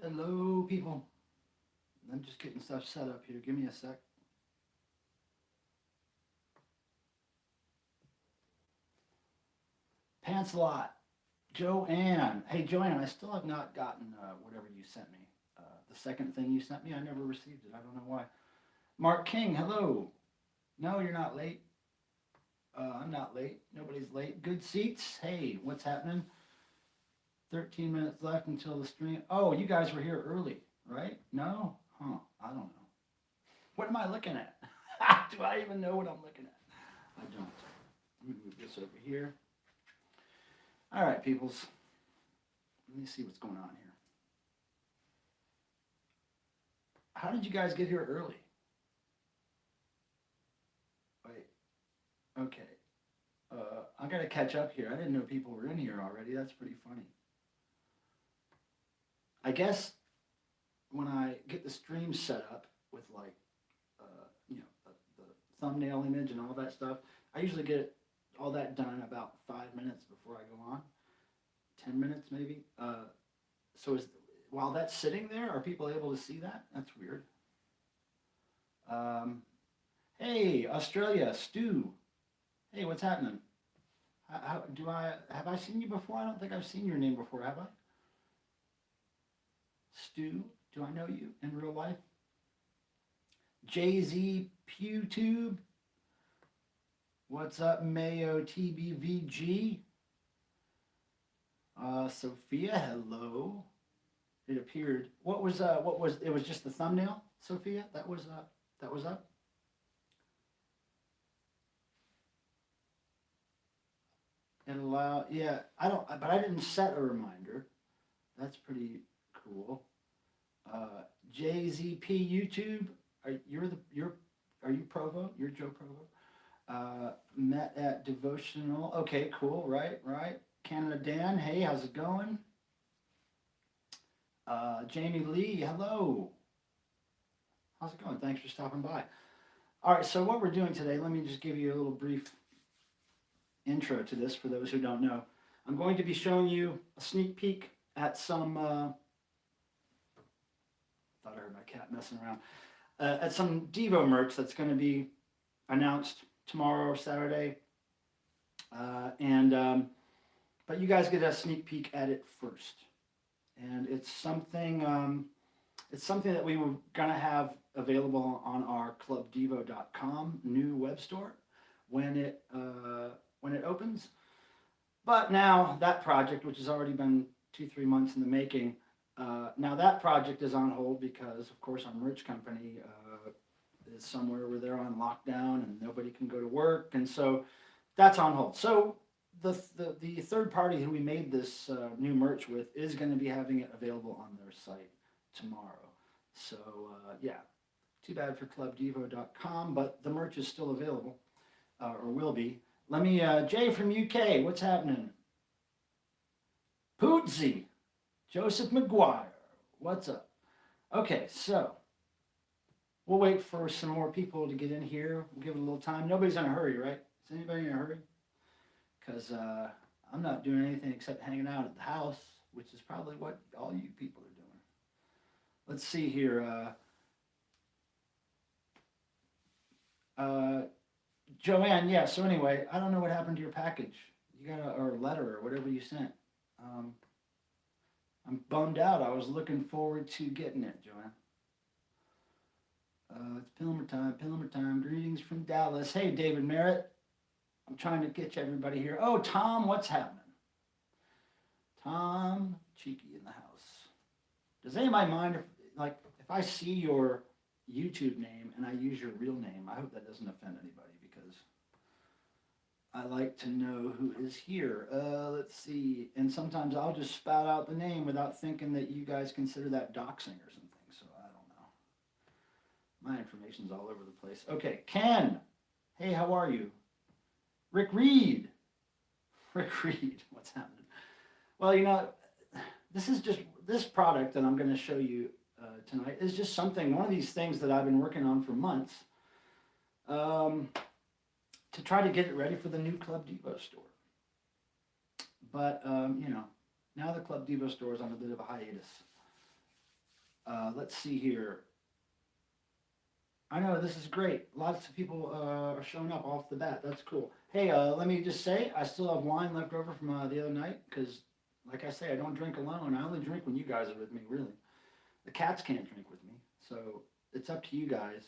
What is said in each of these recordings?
Hello, people. I'm just getting stuff set up here. Give me a sec. Pants a lot. Joanne. Hey, Joanne, I still have not gotten whatever you sent me. The second thing you sent me, I never received it. I don't know why. Mark King, hello. No, you're not late. I'm not late. Nobody's late. Good seats. Hey, what's happening? 13 minutes left until the stream. Oh, you guys were here early, right? No? Huh. I don't know. What am I looking at? Do I even know what I'm looking at? I don't. Let me move this over here. All right, peoples. Let me see what's going on here. How did you guys get here early? Wait. Okay. I got to catch up here. I didn't know people were in here already. That's pretty funny. I guess when I get the stream set up with like, the thumbnail image and all that stuff, I usually get all that done about 5 minutes before I go on. 10 minutes maybe. So while that's sitting there, are people able to see that? That's weird. Um, hey, Australia, Stu. Hey, what's happening? Have I seen you before? I don't think I've seen your name before, have I? Stu, do I know you in real life? JZ PewTube. What's up, Mayo TBVG? Sophia, hello. It appeared. What was it was just the thumbnail, Sophia? That was up. It allow yeah, I don't but I didn't set a reminder. That's pretty cool. JZP YouTube, are you Provo? You're Joe Provo. Met at Devotional. Okay, cool, right. Canada Dan, hey, how's it going? Jamie Lee, hello. How's it going? Thanks for stopping by. All right, so what we're doing today, let me just give you a little brief intro to this for those who don't know. I'm going to be showing you a sneak peek at some, thought I heard my cat messing around, at some Devo merch that's going to be announced tomorrow or Saturday. But you guys get a sneak peek at it first. And it's something that we were gonna have available on our clubdevo.com new web store when it opens. But now that project, which has already been 2-3 months in the making, now that project is on hold because, of course, our merch company is somewhere where they're on lockdown and nobody can go to work, and so that's on hold. So the third party who we made this new merch with is going to be having it available on their site tomorrow. So yeah, too bad for clubdevo.com, but the merch is still available, or will be. Let me, Jay from UK, what's happening? Pootsy, Joseph McGuire, what's up? Okay, so we'll wait for some more people to get in here. We'll give it a little time. Nobody's in a hurry, right? Is anybody in a hurry? Because I'm not doing anything except hanging out at the house, which is probably what all you people are doing. Let's see here. Joanne, yeah, so anyway, I don't know what happened to your package. You got or letter or whatever you sent. I'm bummed out. I was looking forward to getting it, Joanne. It's Pilmer time. Greetings from Dallas. Hey, David Merritt. I'm trying to get everybody here. Oh, Tom, what's happening? Tom Cheeky in the house. Does anybody mind if I see your YouTube name and I use your real name? I hope that doesn't offend anybody because I like to know who is here. Let's see. And sometimes I'll just spout out the name without thinking that you guys consider that doxing or something. So I don't know. My information's all over the place. Okay, Ken. Hey, how are you? Rick Reed, what's happening? Well, this product that I'm going to show you tonight is just one of these things that I've been working on for months to try to get it ready for the new Club Devo store. But, now the Club Devo store is on a bit of a hiatus. Let's see here. I know this is great. Lots of people are showing up off the bat. That's cool. Hey, let me just say, I still have wine left over from the other night because, like I say, I don't drink alone. I only drink when you guys are with me, really. The cats can't drink with me, so it's up to you guys.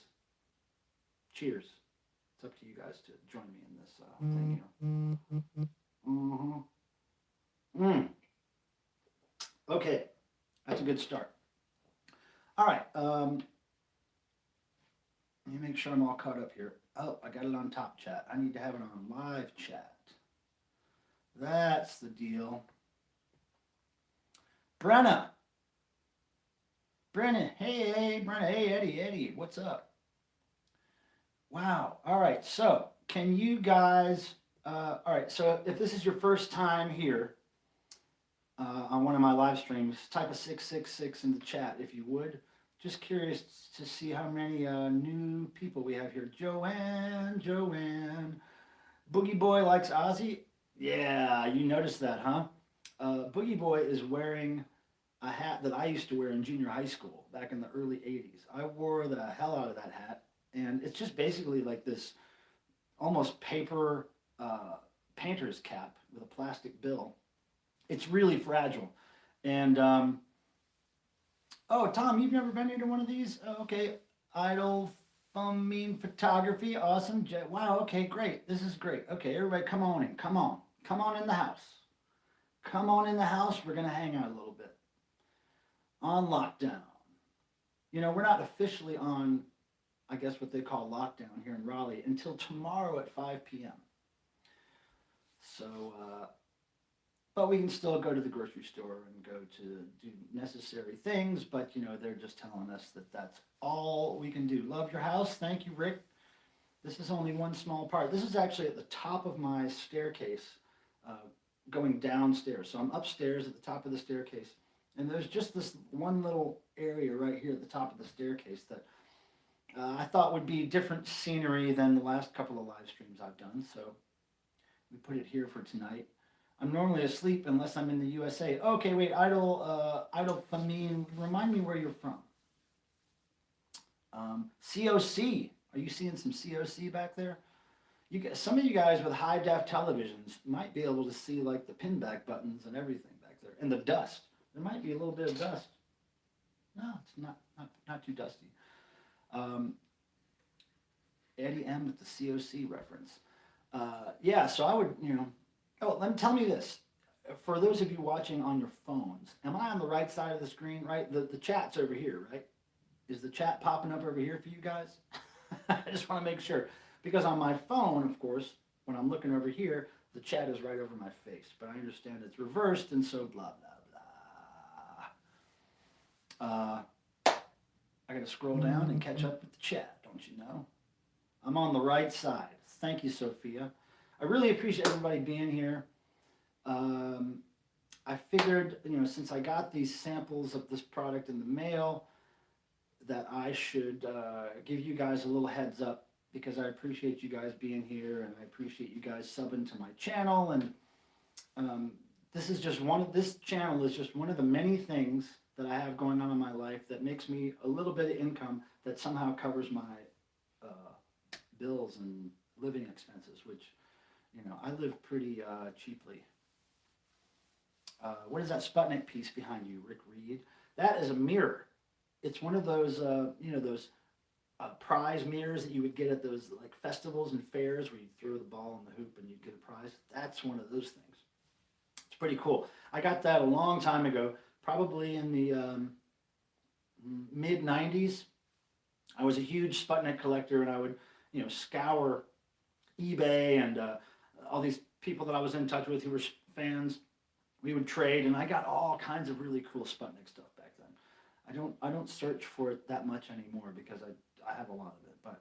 Cheers. It's up to you guys to join me in this thing here. Mm-hmm. Mm. Okay, that's a good start. All right. Let me make sure I'm all caught up here. Oh, I got it on top chat. I need to have it on live chat. That's the deal. Brenna. Brennan. Hey, Brenna. Hey, Eddie. What's up? Wow. All right. So, can you guys... all right. So, if this is your first time here on one of my live streams, type a 666 in the chat if you would. Just curious to see how many new people we have here. Joanne. Boogie Boy likes Ozzy. Yeah, you noticed that, huh? Boogie Boy is wearing a hat that I used to wear in junior high school back in the early 80s. I wore the hell out of that hat. And it's just basically like this almost paper painter's cap with a plastic bill. It's really fragile. And... oh, Tom, you've never been here to one of these? Oh, okay. Idle Thumbing Photography. Awesome. Wow, okay, great. This is great. Okay, everybody come on in. Come on. Come on in the house. Come on in the house. We're going to hang out a little bit. On lockdown. You know, we're not officially on, I guess, what they call lockdown here in Raleigh until tomorrow at 5 p.m. So, but we can still go to the grocery store and go to do necessary things, but, you know, they're just telling us that that's all we can do. Love your house. Thank you, Rick. This is only one small part. This is actually at the top of my staircase going downstairs. So I'm upstairs at the top of the staircase, and there's just this one little area right here at the top of the staircase that I thought would be different scenery than the last couple of live streams I've done. So we put it here for tonight. I'm normally asleep unless I'm in the USA. Okay, wait, Idle Famine, remind me where you're from. COC, are you seeing some COC back there? Some of you guys with high def televisions might be able to see like the pinback buttons and everything back there, and the dust. There might be a little bit of dust. No, it's not too dusty. Eddie M with the COC reference. Yeah, so I would, you know. Oh, tell me this. For those of you watching on your phones, am I on the right side of the screen, right? The chat's over here, right? Is the chat popping up over here for you guys? I just want to make sure. Because on my phone, of course, when I'm looking over here, the chat is right over my face. But I understand it's reversed, and so blah, blah, blah. I got to scroll down and catch up with the chat, don't you know? I'm on the right side. Thank you, Sophia. I really appreciate everybody being here. I figured, you know, since I got these samples of this product in the mail, that I should give you guys a little heads up, because I appreciate you guys being here, and I appreciate you guys subbing to my channel. And this channel is just one of the many things that I have going on in my life that makes me a little bit of income that somehow covers my bills and living expenses, which, you know, I live pretty cheaply. What is that Sputnik piece behind you, Rick Reed? That is a mirror. It's one of those, you know, those prize mirrors that you would get at those like festivals and fairs where you throw the ball in the hoop and you'd get a prize. That's one of those things. It's pretty cool. I got that a long time ago, probably in the mid 90s. I was a huge Sputnik collector, and I would, you know, scour eBay and all these people that I was in touch with who were fans. We would trade, and I got all kinds of really cool Sputnik stuff back then. I don't search for it that much anymore because I have a lot of it. But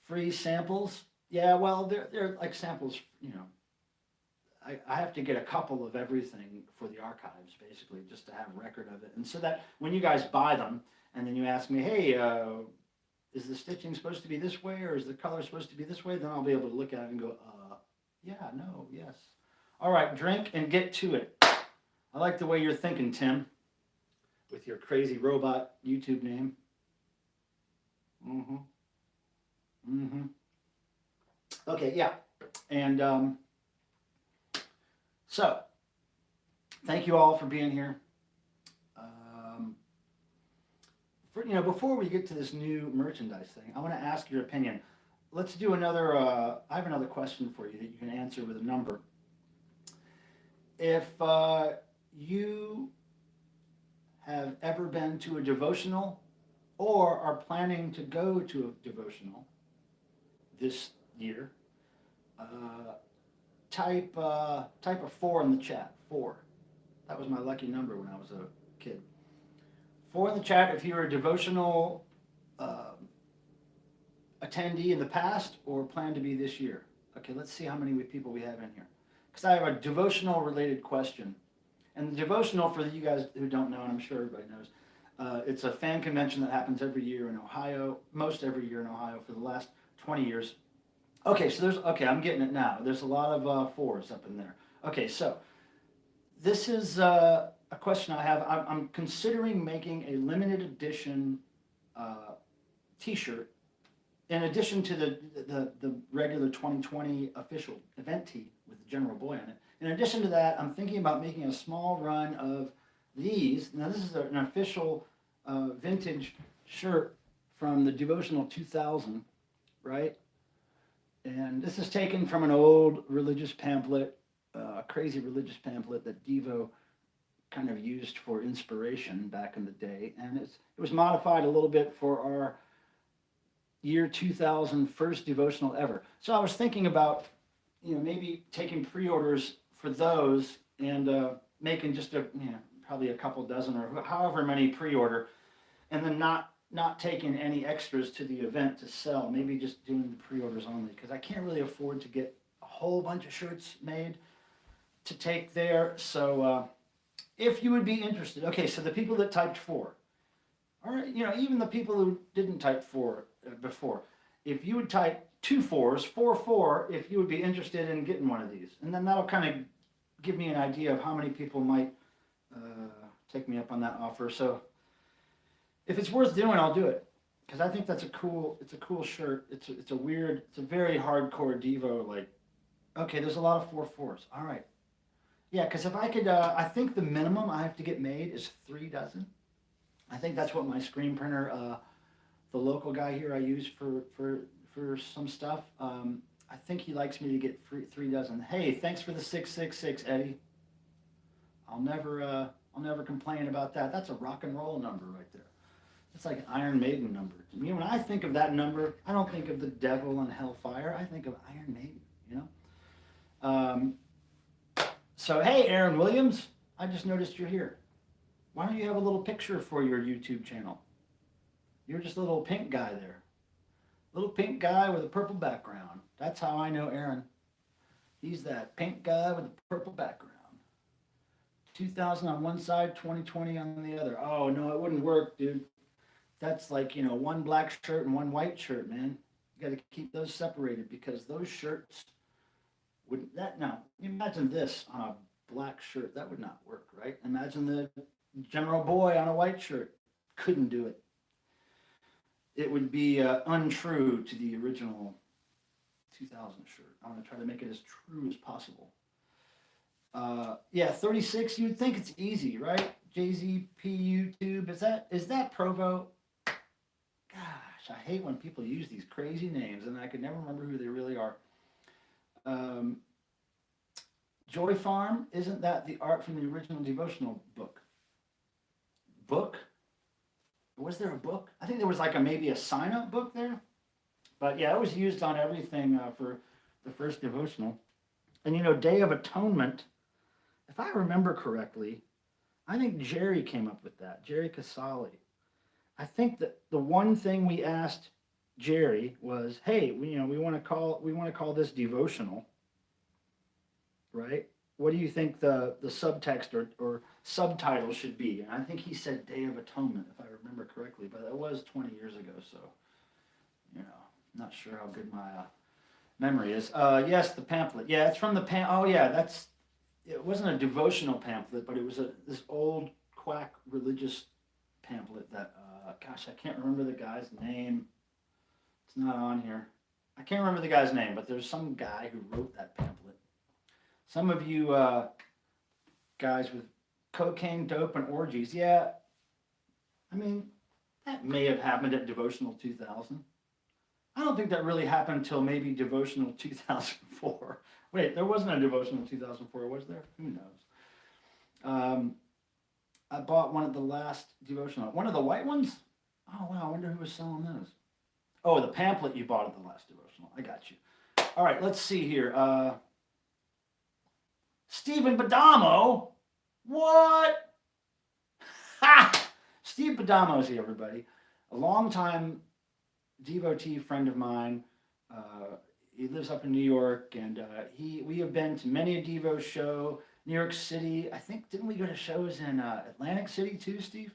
free samples, yeah, well, they're like samples, you know. I have to get a couple of everything for the archives, basically, just to have record of it. And so that when you guys buy them, and then you ask me, hey, is the stitching supposed to be this way, or is the color supposed to be this way? Then I'll be able to look at it and go, yeah, no, yes. All right, drink and get to it. I like the way you're thinking, Tim. with your crazy robot YouTube name. Mm-hmm. Mm-hmm. Okay, yeah. And so, thank you all for being here. Before we get to this new merchandise thing, I want to ask your opinion. Let's do another. I have another question for you that you can answer with a number. If you have ever been to a devotional or are planning to go to a devotional this year, type a 4 in the chat. 4. That was my lucky number when I was a kid. 4 in the chat if you're a devotional attendee in the past or plan to be this year. Okay, let's see how many people we have in here. Because I have a devotional related question. And the devotional, for you guys who don't know, and I'm sure everybody knows, it's a fan convention that happens every year in Ohio, most every year in Ohio for the last 20 years. Okay, so I'm getting it now. There's a lot of 4s up in there. Okay, so this is a question I have. I'm considering making a limited edition t-shirt in addition to the regular 2020 official event tee with the General Boy on it. In addition to that, I'm thinking about making a small run of these. Now, this is an official vintage shirt from the Devotional 2000, right? And this is taken from an old religious pamphlet, a crazy religious pamphlet that DEVO kind of used for inspiration back in the day. And it was modified a little bit for our year 2000 first devotional ever. So I was thinking about, maybe taking pre-orders for those and making just probably a couple dozen or however many pre-order, and then not taking any extras to the event to sell. Maybe just doing the pre-orders only, because I can't really afford to get a whole bunch of shirts made to take there. So if you would be interested, okay, so the people that typed 4, all right, even the people who didn't type 4 before, if you would type 2 4s, 4 if you would be interested in getting one of these, and then that'll kind of give me an idea of how many people might take me up on that offer. So if it's worth doing, I'll do it, because I think it's a cool shirt. It's a very hardcore Devo. Like, okay, there's a lot of 4s. All right, yeah, because if I could, I think the minimum I have to get made is 3 dozen. I think that's what my screen printer, the local guy here I use for some stuff. I think he likes me to get 3 dozen. Hey, thanks for the 666, Eddie. I'll never complain about that. That's a rock and roll number right there. It's like an Iron Maiden number. To me, when I think of that number, I don't think of the devil and hellfire. I think of Iron Maiden, So, hey, Aaron Williams, I just noticed you're here. Why don't you have a little picture for your YouTube channel? You're just a little pink guy there. Little pink guy with a purple background. That's how I know Aaron. He's that pink guy with a purple background. 2000 on one side, 2020 on the other. Oh, no, it wouldn't work, dude. That's like, one black shirt and one white shirt, man. You got to keep those separated, because those shirts wouldn't, now, imagine this on a black shirt. That would not work, right? Imagine the General Boy on a white shirt. Couldn't do it. It would be untrue to the original 2000 shirt. I'm going to try to make it as true as possible. Yeah, 36, you'd think it's easy, right? JZP YouTube, is that Provo? Gosh, I hate when people use these crazy names and I can never remember who they really are. Joy Farm, isn't that the art from the original devotional book? Was there a book? I think there was maybe a sign-up book there. But yeah, it was used on everything for the first devotional. And Day of Atonement, if I remember correctly, I think Jerry came up with that, Jerry Casali. I think that the one thing we asked Jerry was, hey, we want to call this devotional, right? What do you think the subtext or subtitle should be? And I think he said Day of Atonement, if I remember correctly, but that was 20 years ago, so, not sure how good my memory is. Yes, the pamphlet. Yeah, it's from the oh yeah, it wasn't a devotional pamphlet, but it was this old quack religious pamphlet that, gosh, I can't remember the guy's name. It's not on here. I can't remember the guy's name, but there's some guy who wrote that pamphlet. Some of you guys with cocaine, dope, and orgies, yeah, I mean, that may have happened at Devotional 2000. I don't think that really happened until maybe Devotional 2004. Wait, there wasn't a Devotional 2004, was there? Who knows? I bought one of the last Devotional. One of the white ones? Oh, wow, I wonder who was selling those. Oh, the pamphlet you bought at the last Devotional. I got you. All right, let's see here. Stephen Badamo? What? Ha! Steve Badamo's here, everybody. A longtime devotee friend of mine. He lives up in New York, and we have been to many a Devo show. New York City. I think, didn't we go to shows in Atlantic City too, Steve?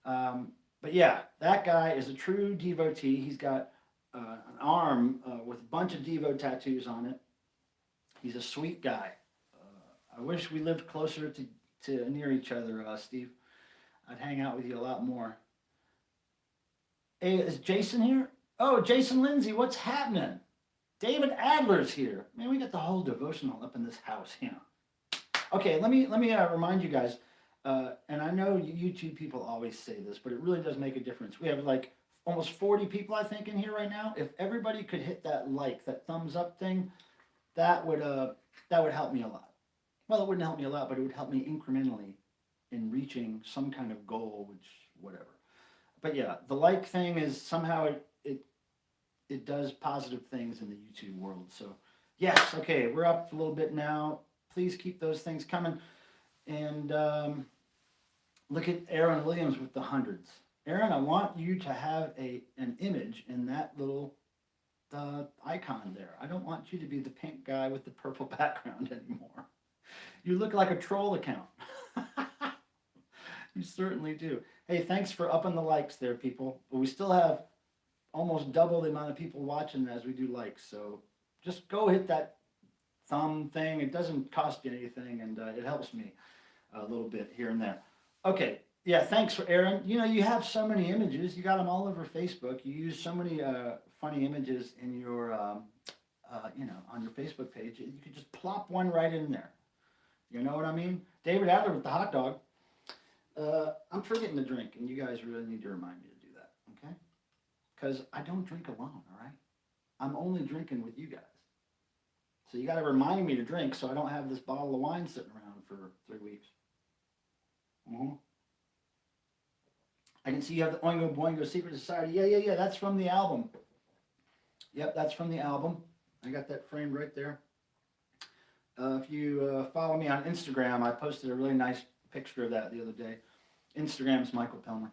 But yeah, that guy is a true devotee. He's got an arm with a bunch of Devo tattoos on it. He's a sweet guy. I wish we lived closer to near each other, Steve. I'd hang out with you a lot more. Hey, is Jason here? Oh, Jason Lindsay, what's happening? David Adler's here. Man, we got the whole devotional up in this house. Yeah. Okay, let me remind you guys, and I know YouTube people always say this, but it really does make a difference. We have like almost 40 people, I think, in here right now. If everybody could hit that like, that thumbs up thing, that would help me a lot. Well, it wouldn't help me a lot, but it would help me incrementally in reaching some kind of goal, which whatever. But yeah, the like thing is somehow it does positive things in the YouTube world. So yes, okay, we're up a little bit now. Please keep those things coming. And look at Aaron Williams with the hundreds. Aaron, I want you to have an image in that little icon there. I don't want you to be the pink guy with the purple background anymore. You look like a troll account. You certainly do. Hey, thanks for upping the likes there, people. But we still have almost double the amount of people watching as we do likes. So just go hit that thumb thing. It doesn't cost you anything, and it helps me a little bit here and there. Okay, yeah, thanks for Aaron. You know, you have so many images. You got them all over Facebook. You use so many funny images in your, on your Facebook page. You could just plop one right in there. You know what I mean? David Adler with the hot dog. I'm forgetting to drink, and you guys really need to remind me to do that, okay? Because I don't drink alone, all right? I'm only drinking with you guys. So you got to remind me to drink so I don't have this bottle of wine sitting around for 3 weeks. I can see you have the Oingo Boingo Secret Society. Yeah. That's from the album. Yep, that's from the album. I got that framed right there. If you follow me on Instagram, I posted a really nice picture of that the other day. Instagram's Michael Pelmer.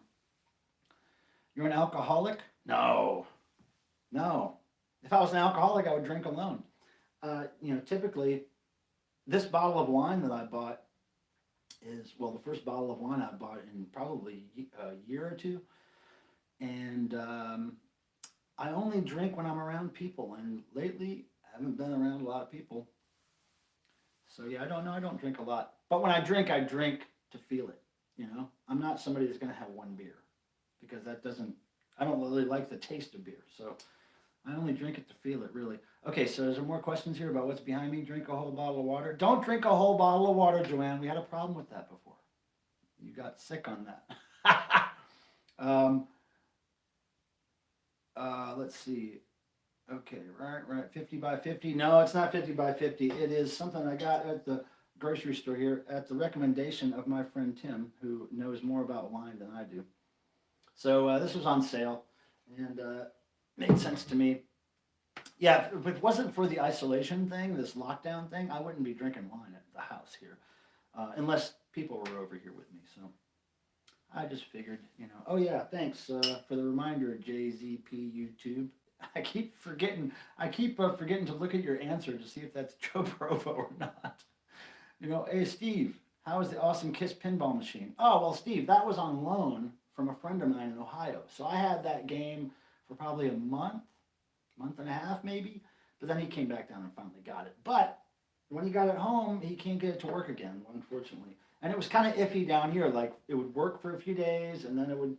You're an alcoholic? No. If I was an alcoholic, I would drink alone. Typically, this bottle of wine that I bought is, well, the first bottle of wine I bought in probably a year or two. And I only drink when I'm around people. And lately, I haven't been around a lot of people. So yeah, I don't drink a lot. But when I drink to feel it, I'm not somebody that's going to have one beer. Because I don't really like the taste of beer. So I only drink it to feel it, really. Okay, so is there more questions here about what's behind me? Drink a whole bottle of water. Don't drink a whole bottle of water, Joanne. We had a problem with that before. You got sick on that. Let's see. Okay, right. 50 by 50. No, it's not 50 by 50. It is something I got at the grocery store here at the recommendation of my friend Tim, who knows more about wine than I do. So this was on sale, and made sense to me. Yeah, if it wasn't for the isolation thing, this lockdown thing, I wouldn't be drinking wine at the house here, unless people were over here with me. So I just figured, Oh yeah, thanks for the reminder, JZP YouTube. I keep forgetting to look at your answer to see if that's Joe Provo or not. Hey Steve, how is the Awesome Kiss pinball machine? Oh well, Steve, that was on loan from a friend of mine in Ohio. So I had that game for probably a month and a half maybe, but then he came back down and finally got it. But when he got it home, he can't get it to work again, unfortunately. And it was kind of iffy down here. Like it would work for a few days and then it would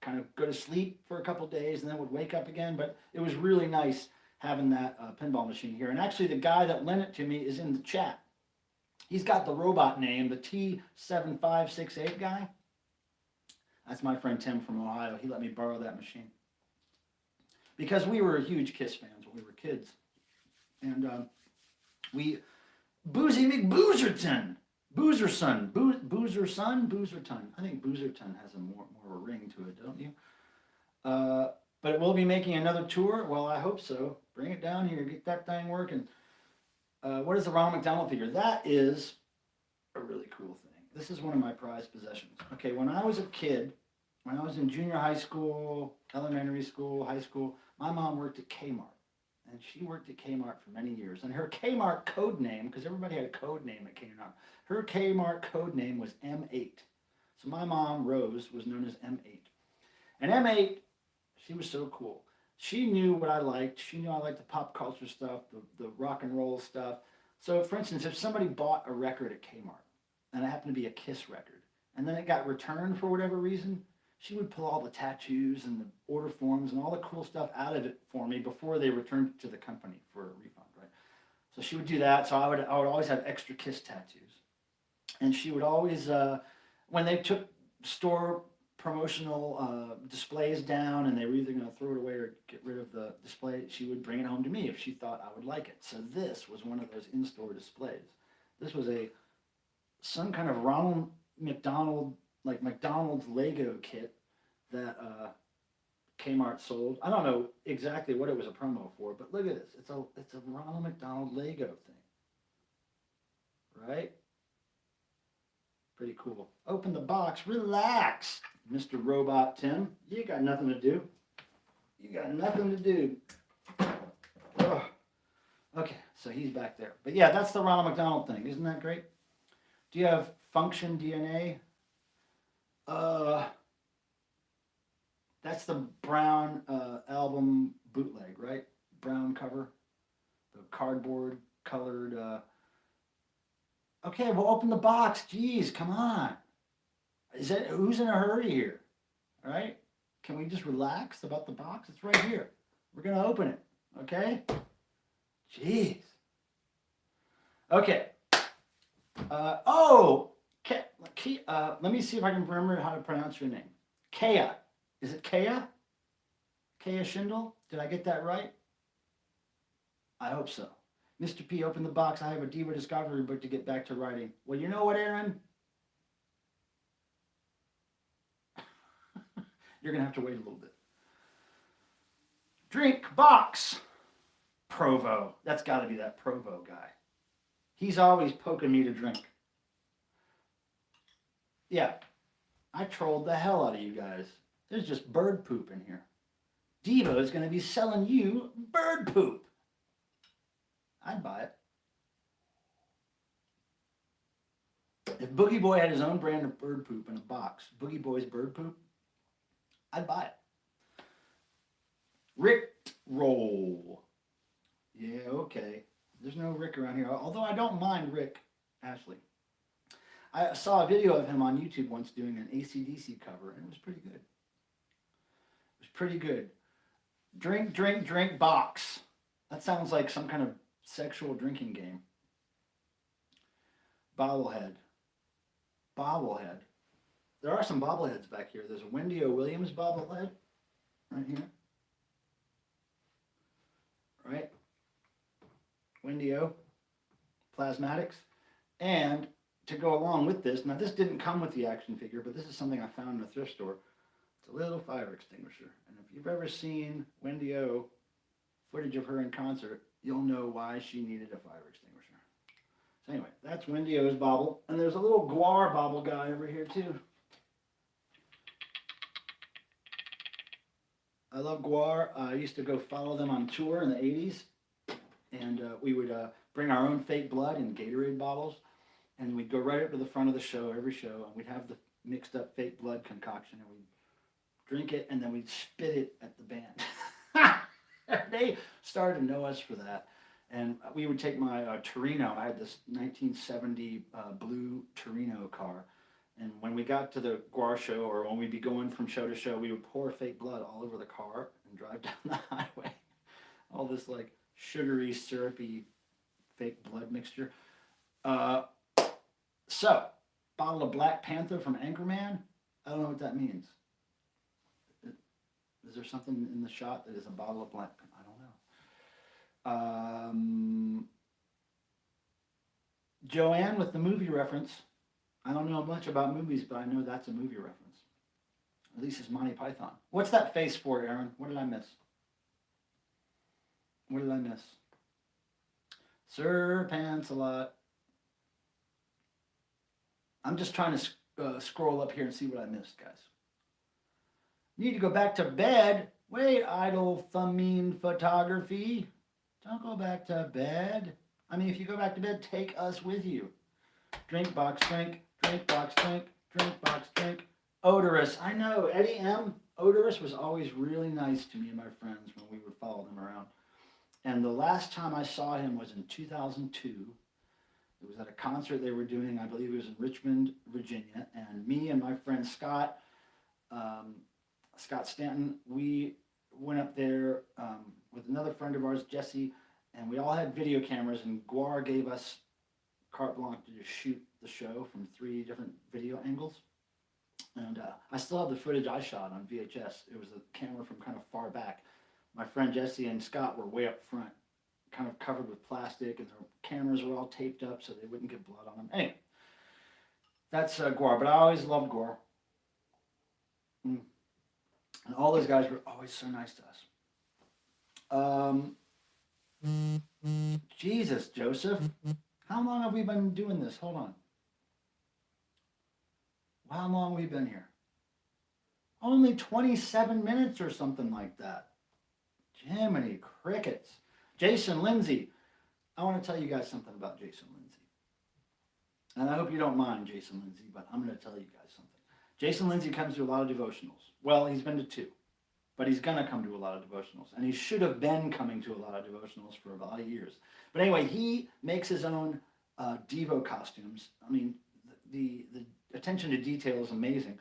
kind of go to sleep for a couple days and then would wake up again. But it was really nice having that pinball machine here. And actually the guy that lent it to me is in the chat. He's got the robot name, the T7568 guy. That's my friend Tim from Ohio. He let me borrow that machine. Because we were huge Kiss fans when we were kids. And Boozy McBoozerton. Boozerson. Boozerton. I think Boozerton has a more of a ring to it, don't you? But we'll be making another tour. Well, I hope so. Bring it down here. Get that thing working. What is the Ronald McDonald figure? That is a really cool thing. This is one of my prized possessions. Okay, when I was a kid, when I was in junior high school, elementary school, high school, my mom worked at Kmart. And she worked at Kmart for many years. And her Kmart code name, because everybody had a code name at Kmart, her Kmart code name was M8. So my mom, Rose, was known as M8. And M8, she was so cool. She knew what I liked. She knew I liked the pop culture stuff, the rock and roll stuff. So, for instance, if somebody bought a record at Kmart, and it happened to be a Kiss record, and then it got returned for whatever reason, she would pull all the tattoos and the order forms and all the cool stuff out of it for me before they returned it to the company for a refund, right? So she would do that. So I would always have extra Kiss tattoos. And she would always, when they took store promotional displays down and they were either going to throw it away or get rid of the display, she would bring it home to me if she thought I would like it. So this was one of those in-store displays. This was some kind of Ronald McDonald, like McDonald's Lego kit that Kmart sold. I don't know exactly what it was a promo for, but look at this. It's a Ronald McDonald Lego thing. Right? Pretty cool. Open the box. Relax, Mr. Robot Tim. You got nothing to do. You got nothing to do. Ugh. Okay, so he's back there. But yeah, that's the Ronald McDonald thing. Isn't that great? Do you have Function DNA? That's the Brown album bootleg, right? Brown cover. The cardboard colored... Okay, we'll open the box. Jeez, come on. Who's in a hurry here? All right? Can we just relax about the box? It's right here. We're going to open it. Okay? Jeez. Okay. Let me see if I can remember how to pronounce your name. Kea. Is it Kea? Kea Schindel? Did I get that right? I hope so. Mr. P, open the box. I have a DEVO discovery book to get back to writing. Well, you know what, Aaron? You're going to have to wait a little bit. Drink box. Provo. That's got to be that Provo guy. He's always poking me to drink. Yeah. I trolled the hell out of you guys. There's just bird poop in here. DEVO is going to be selling you bird poop. I'd buy it. If Boogie Boy had his own brand of bird poop in a box, Boogie Boy's bird poop, I'd buy it. Rick roll. Yeah, okay. There's no Rick around here, although I don't mind Rick Ashley. I saw a video of him on YouTube once doing an AC/DC cover, and it was pretty good. It was pretty good. Drink, drink, drink box. That sounds like some kind of sexual drinking game. Bobblehead. Bobblehead. There are some bobbleheads back here. There's a Wendy O. Williams bobblehead right here. Right? Wendy O. Plasmatics. And to go along with this, now this didn't come with the action figure, but this is something I found in a thrift store. It's a little fire extinguisher. And if you've ever seen Wendy O. footage of her in concert, you'll know why she needed a fire extinguisher. So anyway, that's Wendy O's bobble. And there's a little Guar bobble guy over here too. I love Guar. I used to go follow them on tour in the 80s. And we would bring our own fake blood in Gatorade bottles. And we'd go right up to the front of the show, every show, and we'd have the mixed up fake blood concoction. And we'd drink it, and then we'd spit it at the band. They started to know us for that. And we would take my Torino. I had this 1970 blue Torino car. And when we got to the Guar show, or when we'd be going from show to show, we would pour fake blood all over the car and drive down the highway. All this like sugary, syrupy, fake blood mixture. So, bottle of Black Panther from Anchorman. I don't know what that means. Is there something in the shot that is a bottle of Black Panther? I don't know. Joanne with the movie reference. I don't know much about movies, but I know that's a movie reference. At least it's Monty Python. What's that face for, Aaron? What did I miss? What did I miss? Sir Pants-a-Lot. I'm just trying to scroll up here and see what I missed, guys. Need to go back to bed. Wait, idle thumbing photography. Don't go back to bed. I mean, if you go back to bed, take us with you. Drink box, drink. Drink box, drink. Drink box, drink. Odorous. I know, Eddie M. Odorous was always really nice to me and my friends when we would follow them around. And the last time I saw him was in 2002. It was at a concert they were doing, I believe it was in Richmond, Virginia. And me and my friend Scott Stanton, we went up there with another friend of ours, Jesse, and we all had video cameras, and Guar gave us carte blanche to just shoot the show from 3 different video angles. And I still have the footage I shot on VHS. It was a camera from kind of far back. My friend Jesse and Scott were way up front, kind of covered with plastic, and their cameras were all taped up so they wouldn't get blood on them. Anyway, that's Guar, but I always loved Guar. And all those guys were always so nice to us. Jesus, Joseph. How long have we been doing this? Hold on. How long have we been here? Only 27 minutes or something like that. Jiminy crickets. Jason Lindsay. I want to tell you guys something about Jason Lindsay. And I hope you don't mind, Jason Lindsay, but I'm going to tell you guys something. Jason Lindsay comes to a lot of devotionals. Well, he's been to 2. But he's going to come to a lot of devotionals. And he should have been coming to a lot of devotionals for a lot of years. But anyway, he makes his own DEVO costumes. I mean, the attention to detail is amazing.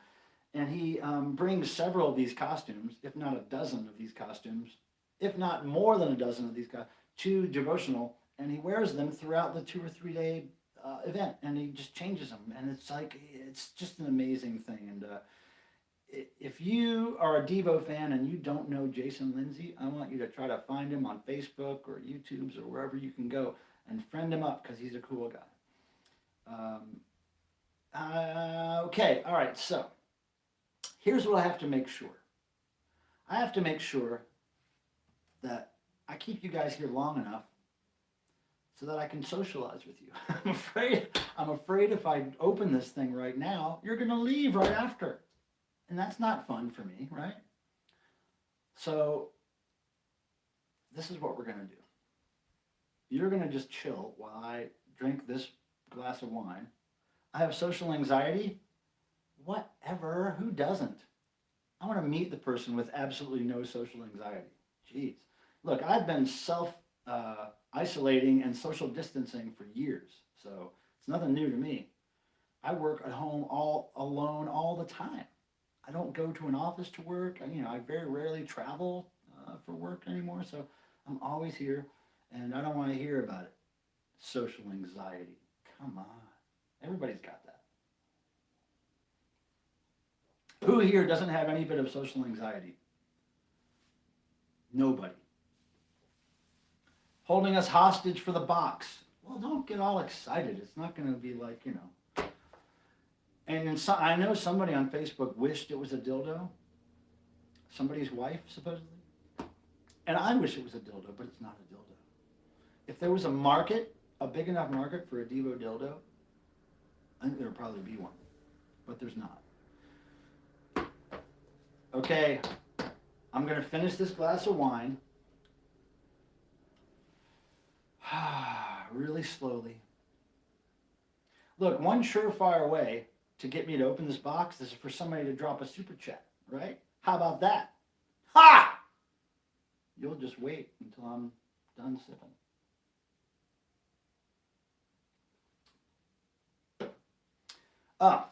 And he brings several of these costumes, if not a dozen of these costumes, if not more than a dozen of these costumes, to devotional. And he wears them throughout the 2 or 3 day event. And he just changes them. And it's like, it's just an amazing thing. And if you are a DEVO fan and you don't know Jason Lindsay, I want you to try to find him on Facebook or YouTube's or wherever you can go and friend him up because he's a cool guy. Okay, all right, so here's what I have to make sure. I have to make sure that I keep you guys here long enough so that I can socialize with you. I'm afraid if I open this thing right now, you're going to leave right after. And that's not fun for me, right? So this is what we're going to do. You're going to just chill while I drink this glass of wine. I have social anxiety. Whatever. Who doesn't? I want to meet the person with absolutely no social anxiety. Jeez. Look, I've been self-isolating and social distancing for years. So it's nothing new to me. I work at home all alone all the time. I don't go to an office to work. I very rarely travel for work anymore, so I'm always here, and I don't want to hear about it. Social anxiety. Come on. Everybody's got that. Who here doesn't have any bit of social anxiety? Nobody. Holding us hostage for the box. Well, don't get all excited. It's not going to be like, And I know somebody on Facebook wished it was a dildo. Somebody's wife, supposedly. And I wish it was a dildo, but it's not a dildo. If there was a market, a big enough market for a DEVO dildo, I think there would probably be one. But there's not. Okay, I'm going to finish this glass of wine. Really slowly. Look, one surefire way to get me to open this box is for somebody to drop a super chat, right? How about that? Ha! You'll just wait until I'm done sipping.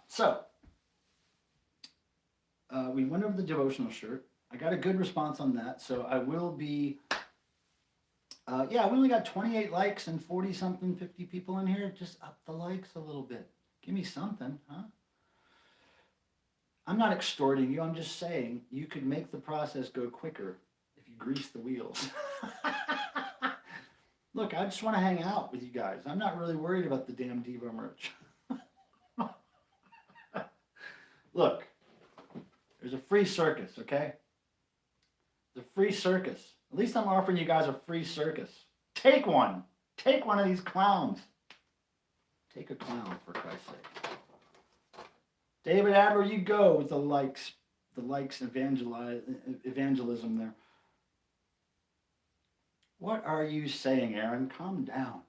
So we went over the devotional shirt. I got a good response on that, so I will be. Yeah, we only got 28 likes and 40 something, 50 people in here. Just up the likes a little bit. Give me something, huh? I'm not extorting you. I'm just saying you could make the process go quicker if you grease the wheels. Look, I just want to hang out with you guys. I'm not really worried about the damn Devo merch. Look, there's a free circus, okay? The free circus. At least I'm offering you guys a free circus. Take one. Take one of these clowns. Take a clown, for Christ's sake. David Adler, you go with the likes evangelism there. What are you saying, Aaron? Calm down.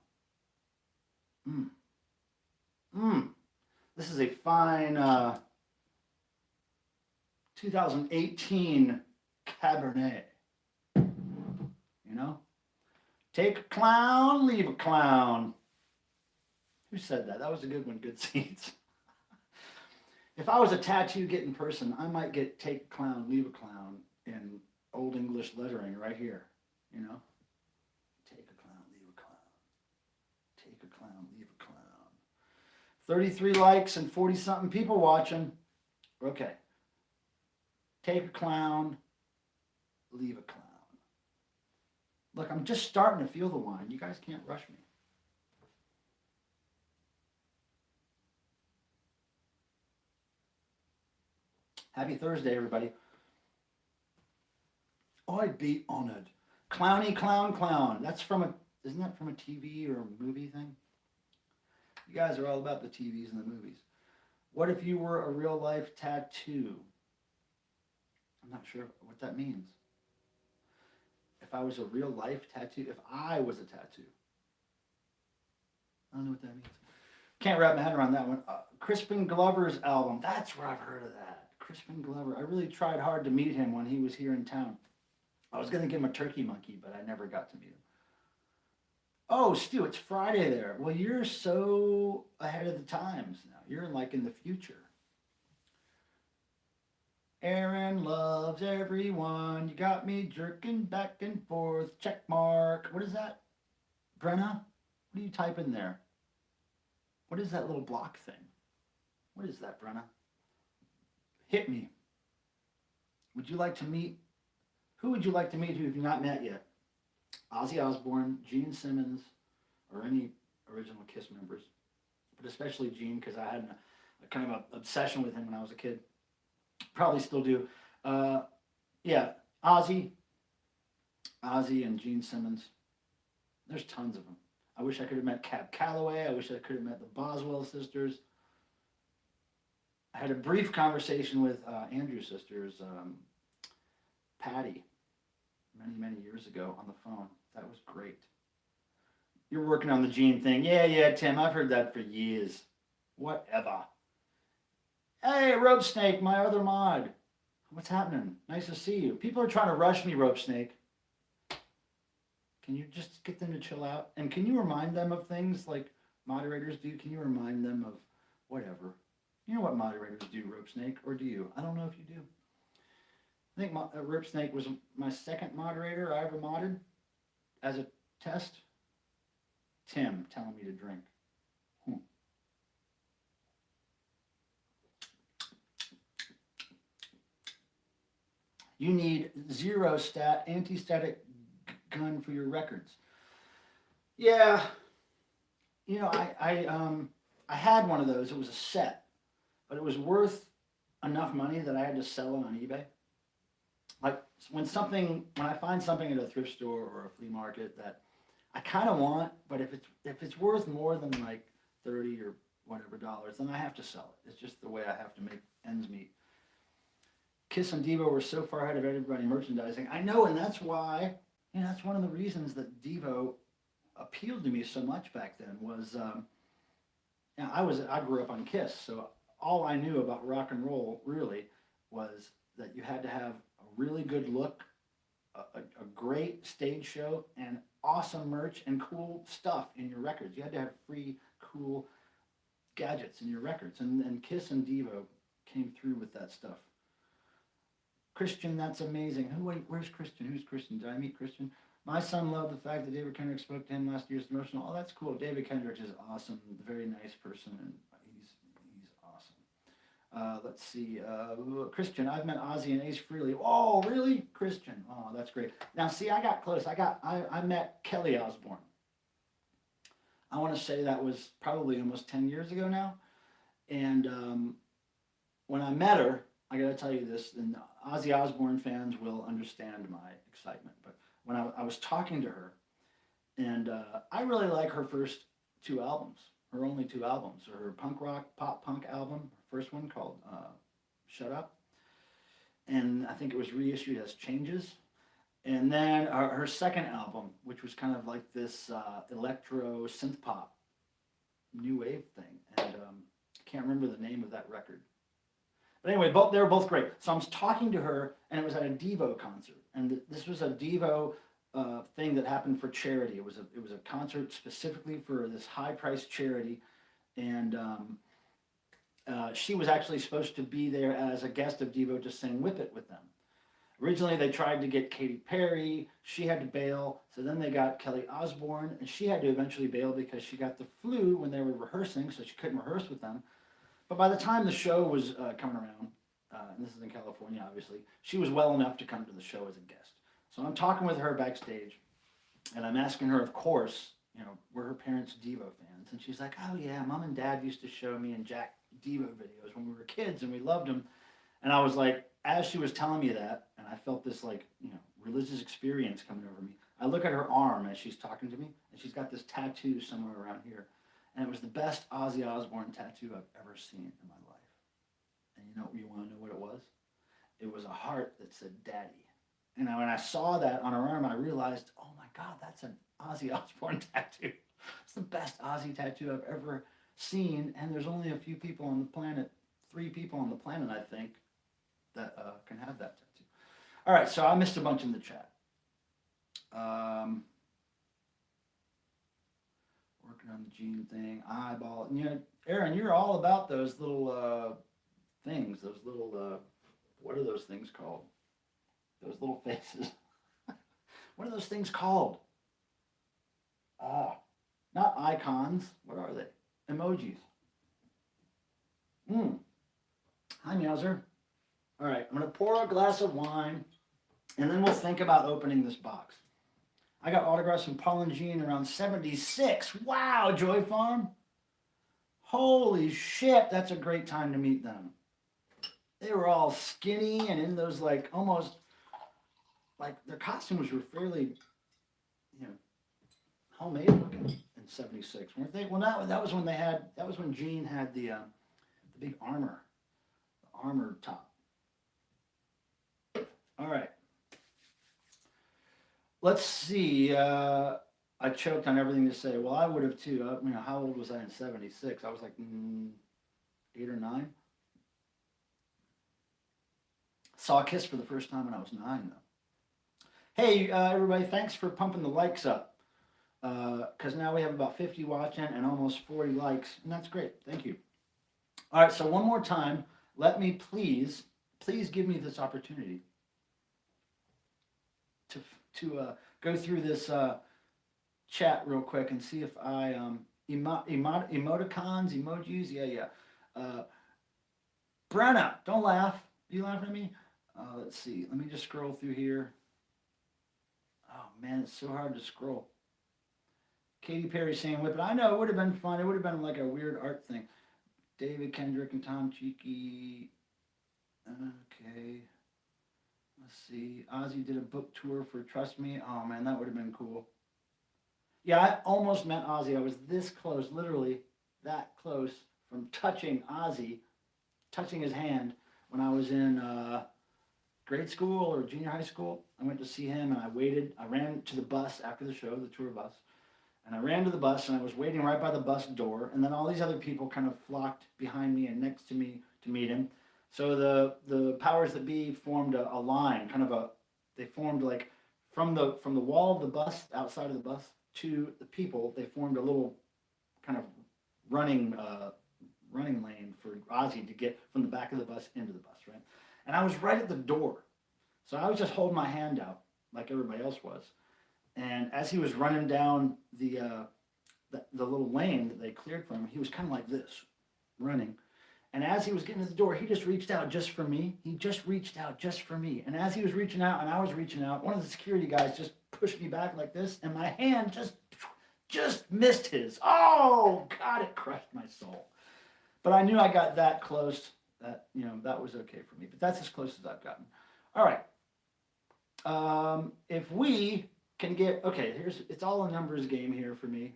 This is a fine 2018 Cabernet. You know? Take a clown, leave a clown. Who said that? That was a good one. Good seeds. If I was a tattoo getting person, I might get take a clown, leave a clown in Old English lettering right here. You know? Take a clown, leave a clown. Take a clown, leave a clown. 33 likes and 40 something people watching. Okay. Take a clown, leave a clown. Look, I'm just starting to feel the wine. You guys can't rush me. Happy Thursday, everybody. I'd be honored. Clowny clown clown. Isn't that from a TV or a movie thing? You guys are all about the TVs and the movies. What if you were a real life tattoo? I'm not sure what that means. If I was a real life tattoo, if I was a tattoo. I don't know what that means. Can't wrap my head around that one. Crispin Glover's album. That's where I've heard of that. Crispin Glover. I really tried hard to meet him when he was here in town. I was going to give him a turkey monkey, but I never got to meet him. Oh, Stu, it's Friday there. Well, you're so ahead of the times now. You're like in the future. Aaron loves everyone. You got me jerking back and forth. Check mark. What is that? Brenna? What are you typing there? What is that little block thing? What is that, Brenna? Hit me. Would you like to meet? Who would you like to meet who you've not met yet? Ozzy Osbourne, Gene Simmons, or any original Kiss members. But especially Gene, because I had a kind of an obsession with him when I was a kid. Probably still do. Yeah, Ozzy and Gene Simmons. There's tons of them. I wish I could have met Cab Calloway. I wish I could have met the Boswell sisters. I had a brief conversation with Andrew's sisters, Patty, many years ago on the phone. That was great. You're working on the Gene thing. Yeah, Tim, I've heard that for years. Whatever. Hey, Rope Snake, my other mod. What's happening? Nice to see you. People are trying to rush me, Rope Snake. Can you just get them to chill out? And can you remind them of things like moderators do? Can you remind them of whatever? You know what moderators do, Rope Snake, or do you? I don't know if you do. I think Rope Snake was my second moderator I ever modded as a test. Tim telling me to drink. You need 0 stat anti-static gun for your records. Yeah, you know, I had one of those. It was a set, but it was worth enough money that I had to sell it on eBay. Like when I find something at a thrift store or a flea market that I kind of want, but if it's worth more than like 30 or whatever dollars, then I have to sell it. It's just the way I have to make ends meet. Kiss and Devo were so far ahead of everybody merchandising. I know, and that's why, that's one of the reasons that Devo appealed to me so much back then was, I grew up on Kiss, so all I knew about rock and roll really was that you had to have a really good look, a great stage show, and awesome merch and cool stuff in your records. You had to have free, cool gadgets in your records. And Kiss and Devo came through with that stuff. Christian, that's amazing. Where's Christian? Who's Christian? Did I meet Christian? My son loved the fact that David Kendrick spoke to him last year's devotional. Oh, that's cool. David Kendrick is awesome. Very nice person, and he's awesome. Let's see. Christian, I've met Ozzy and Ace Frehley. Oh, really? Christian. Oh, that's great. Now, see, I got close. I met Kelly Osbourne. I want to say that was probably almost 10 years ago now. And when I met her, I got to tell you this, and Ozzy Osbourne fans will understand my excitement. But when I was talking to her, and I really like her first two albums, her only two albums, her punk rock, pop punk album, her first one called Shut Up. And I think it was reissued as Changes. And then her second album, which was kind of like this electro synth pop new wave thing. And I can't remember the name of that record. But anyway, they were both great. So I was talking to her, and it was at a Devo concert. And this was a Devo thing that happened for charity. It was a concert specifically for this high-priced charity. And she was actually supposed to be there as a guest of Devo to sing Whip It with them. Originally, they tried to get Katy Perry. She had to bail. So then they got Kelly Osbourne, and she had to eventually bail because she got the flu when they were rehearsing, so she couldn't rehearse with them. But by the time the show was coming around, and this is in California, obviously, she was well enough to come to the show as a guest. So I'm talking with her backstage, and I'm asking her, of course, were her parents Devo fans? And she's like, oh yeah, Mom and Dad used to show me and Jack Devo videos when we were kids, and we loved them. And I was like, as she was telling me that, and I felt this religious experience coming over me, I look at her arm as she's talking to me, and she's got this tattoo somewhere around here. And it was the best Ozzy Osbourne tattoo I've ever seen in my life. And you want to know what it was? It was a heart that said Daddy. And when I saw that on her arm, I realized, oh my God, that's an Ozzy Osbourne tattoo. It's the best Ozzy tattoo I've ever seen. And there's only a few people on the planet, 3 people on the planet, I think, that can have that tattoo. All right, so I missed a bunch in the chat. Working on the gene thing, eyeball. Aaron, you're all about those little things, those little, what are those things called? Those little faces. What are those things called? Not icons. What are they? Emojis. Hi, Meowser. All right, I'm going to pour a glass of wine, and then we'll think about opening this box. I got autographs from Paul and Jean around 76. Wow, Joy Farm. Holy shit, that's a great time to meet them. They were all skinny and in those almost their costumes were fairly, homemade looking in 76, weren't they? Well, that was when Jean had the big armor top. All right. Let's see. I choked on everything to say. Well, I would have too. How old was I in 76? I was like 8 or 9. Saw Kiss for the first time when I was 9, though. Hey, everybody, thanks for pumping the likes up. Because now we have about 50 watching and almost 40 likes, and that's great. Thank you. All right, so one more time, let me please give me this opportunity to go through this chat real quick and see if I emoticons, emojis, yeah. Brenna, don't laugh. Are you laughing at me? Let's see. Let me just scroll through here. Oh man, it's so hard to scroll. Katy Perry saying Whip It. I know, it would have been fun. It would have been like a weird art thing. David Kendrick and Tom Cheeky. Okay. Let's see. Ozzy did a book tour for Trust Me. Oh man, that would have been cool. Yeah, I almost met Ozzy. I was this close, literally that close from touching Ozzy, touching his hand when I was in grade school or junior high school. I went to see him and I waited. I ran to the bus after the show, the tour bus. And I ran to the bus and I was waiting right by the bus door. And then all these other people kind of flocked behind me and next to me to meet him. So the powers that be formed a line, they formed like from the wall of the bus, outside of the bus, to the people, they formed a little kind of running running lane for Ozzy to get from the back of the bus into the bus, right? And I was right at the door. So I was just holding my hand out like everybody else was. And as he was running down the little lane that they cleared for him, he was kind of like this, running. And as he was getting to the door, he just reached out just for me. He just reached out just for me. And as he was reaching out and I was reaching out, one of the security guys just pushed me back like this, and my hand just missed his. Oh, God, it crushed my soul. But I knew I got that close that, that was okay for me. But that's as close as I've gotten. All right. If we can get, okay, it's all a numbers game here for me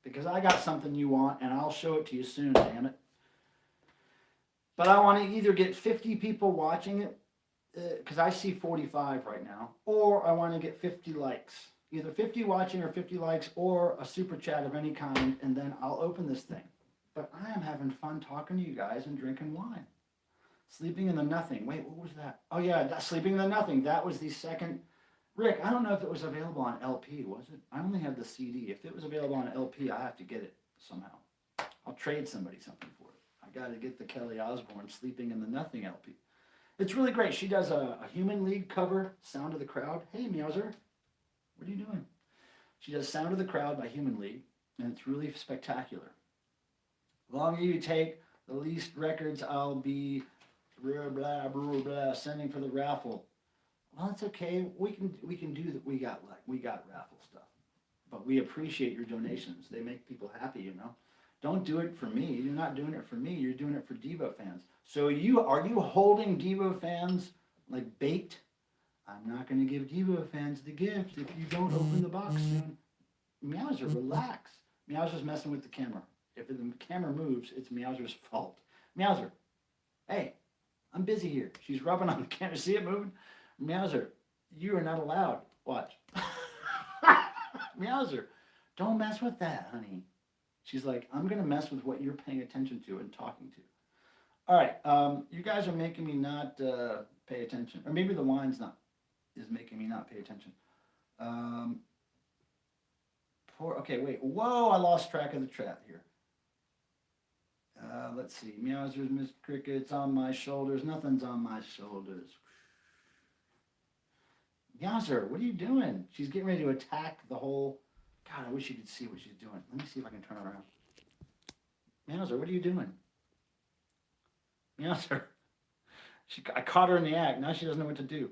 because I got something you want and I'll show it to you soon, damn it. But I want to either get 50 people watching it, because I see 45 right now, or I want to get 50 likes. Either 50 watching or 50 likes or a super chat of any kind, and then I'll open this thing. But I am having fun talking to you guys and drinking wine. Sleeping in the Nothing. Wait, what was that? Oh, yeah, Sleeping in the Nothing. That was the second. Rick, I don't know if it was available on LP, was it? I only have the CD. If it was available on LP, I have to get it somehow. I'll trade somebody something for it. I got to get the Kelly Osbourne Sleeping in the Nothing LP. It's really great. She does a Human League cover, Sound of the Crowd. Hey, Meowser, what are you doing? She does Sound of the Crowd by Human League, and it's really spectacular. The longer you take, the least records I'll be blah, blah, blah, blah, sending for the raffle. Well, it's okay. We can do that. We got raffle stuff, but we appreciate your donations. They make people happy, Don't do it for me. You're not doing it for me. You're doing it for Devo fans. So are you holding Devo fans like bait? I'm not going to give Devo fans the gift if you don't open the box soon. Meowser, relax. Meowser's messing with the camera. If the camera moves, it's Meowser's fault. Meowser, hey, I'm busy here. She's rubbing on the camera. See it moving? Meowser, you are not allowed. Watch. Meowser, don't mess with that, honey. She's like, I'm going to mess with what you're paying attention to and talking to. All right, you guys are making me not pay attention. Or maybe the wine's is making me not pay attention. Okay, wait. Whoa, I lost track of the chat here. Let's see. Meowsers, Miss Cricket's on my shoulders. Nothing's on my shoulders. Meowser, what are you doing? She's getting ready to attack the whole... God, I wish you could see what she's doing. Let me see if I can turn around. Meowser, what are you doing? Meowser. I caught her in the act. Now she doesn't know what to do.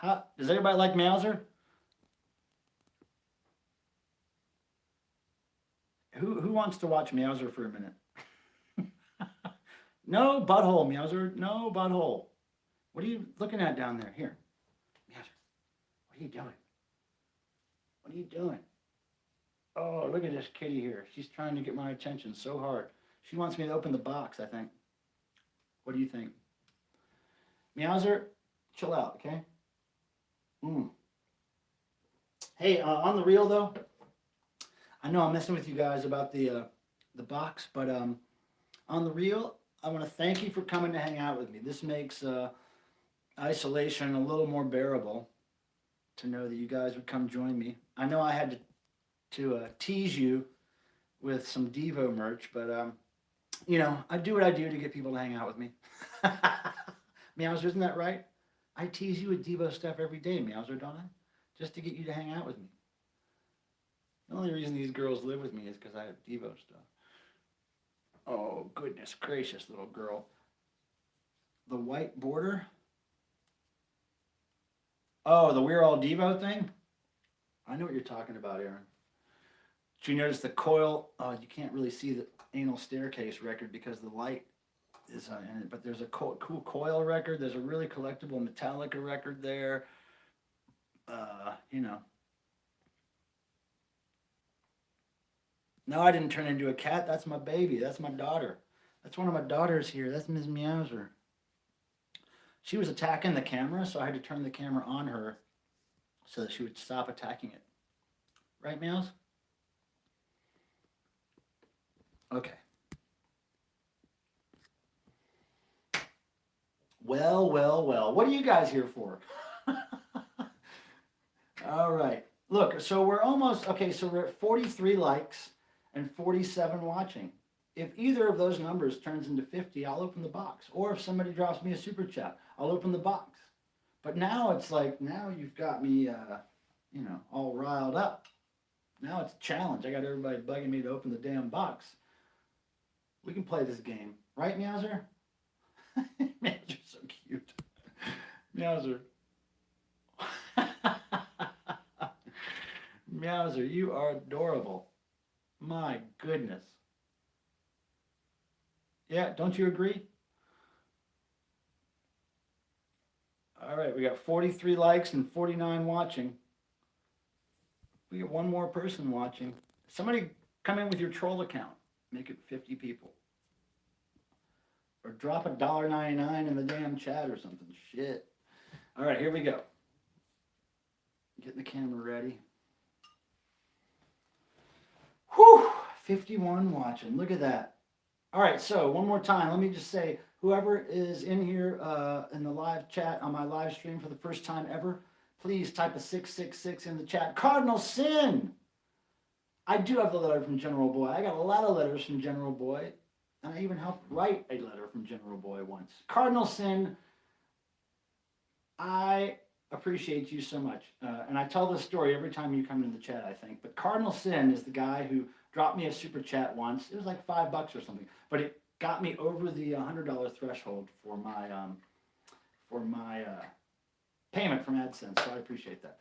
Does everybody like Meowser? Who wants to watch Meowser for a minute? No butthole, Meowser. No butthole. What are you looking at down there? Here. Meowser, what are you doing? What are you doing? Oh, look at this kitty here. She's trying to get my attention so hard. She wants me to open the box, I think. What do you think? Meowser, chill out, okay? Hey, on the real though, I know I'm messing with you guys about the box, but on the real, I want to thank you for coming to hang out with me. This makes isolation a little more bearable to know that you guys would come join me. I know I had to tease you with some Devo merch, but I do what I do to get people to hang out with me. Meowser, isn't that right? I tease you with Devo stuff every day, Meowser, don't I? Just to get you to hang out with me. The only reason these girls live with me is because I have Devo stuff. Oh, goodness gracious, little girl. The white border? Oh, the We're All Devo thing? I know what you're talking about, Aaron. Did you notice the coil? Oh, you can't really see the Anal Staircase record because the light is in it. But there's a cool coil record. There's a really collectible Metallica record there. No, I didn't turn into a cat. That's my baby. That's my daughter. That's one of my daughters here. That's Ms. Meowser. She was attacking the camera, so I had to turn the camera on her so that she would stop attacking it. Right, Meows? Okay. Well. What are you guys here for? All right. Look, so we're almost, okay, so we're at 43 likes and 47 watching. If either of those numbers turns into 50, I'll open the box. Or if somebody drops me a super chat, I'll open the box. But now it's like, now you've got me, all riled up. Now it's a challenge. I got everybody bugging me to open the damn box. We can play this game. Right, Meowser? Meowser's so cute. Meowser. Meowser, you are adorable. My goodness. Yeah, don't you agree? All right, we got 43 likes and 49 watching. We got one more person watching. Somebody come in with your troll account. Make it 50 people. Or drop $1.99 in the damn chat or something. Shit. All right, here we go. Getting the camera ready. Whew, 51 watching. Look at that. All right, so one more time. Let me just say, whoever is in here in the live chat on my live stream for the first time ever, please type a 666 in the chat. Cardinal Sin. I do have the letter from General Boy. I got a lot of letters from General Boy. And I even helped write a letter from General Boy once. Cardinal Sin, I appreciate you so much. And I tell this story every time you come into the chat, I think. But Cardinal Sin is the guy who dropped me a super chat once. It was like $5 or something. But it got me over the $100 threshold for my payment from AdSense. So I appreciate that.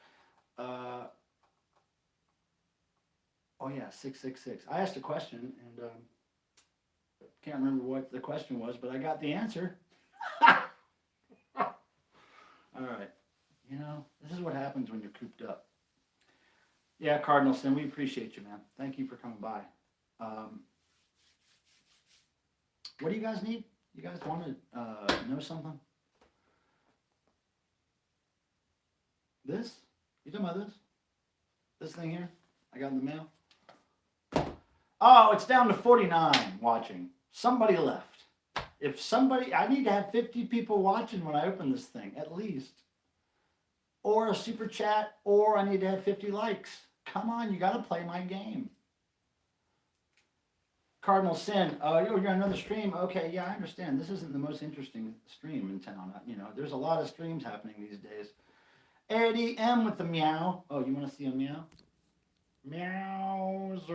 Oh yeah, 666. I asked a question and can't remember what the question was, but I got the answer. All right. This is what happens when you're cooped up. Yeah, Cardinal Sin, we appreciate you, man. Thank you for coming by. What do you guys need? You guys want to know something? This? You talking about this? This thing here? I got in the mail? Oh, it's down to 49 watching. Somebody left. I need to have 50 people watching when I open this thing, at least. Or a super chat, or I need to have 50 likes. Come on, you got to play my game. Cardinal Sin, you're on another stream? Okay, yeah, I understand. This isn't the most interesting stream in town. There's a lot of streams happening these days. Eddie M with the meow. Oh, you want to see a meow? Meowser.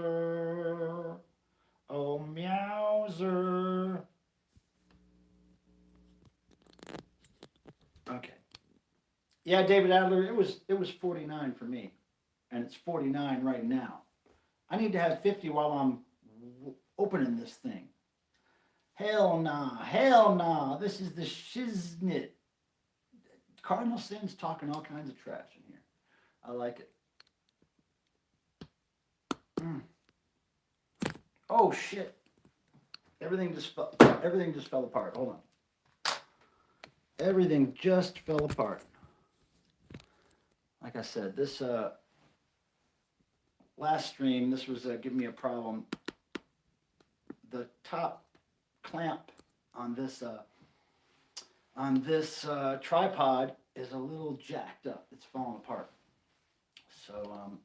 Oh, meowser. Okay. Yeah, David Adler, it was 49 for me. And it's 49 right now. I need to have 50 while I'm opening this thing. Hell nah. This is the shiznit. Cardinal Sin's talking all kinds of trash in here. I like it. Oh shit! Everything just fell apart. Hold on. Everything just fell apart. Like I said, this last stream, this was giving me a problem. The top clamp on this tripod is a little jacked up. It's falling apart. So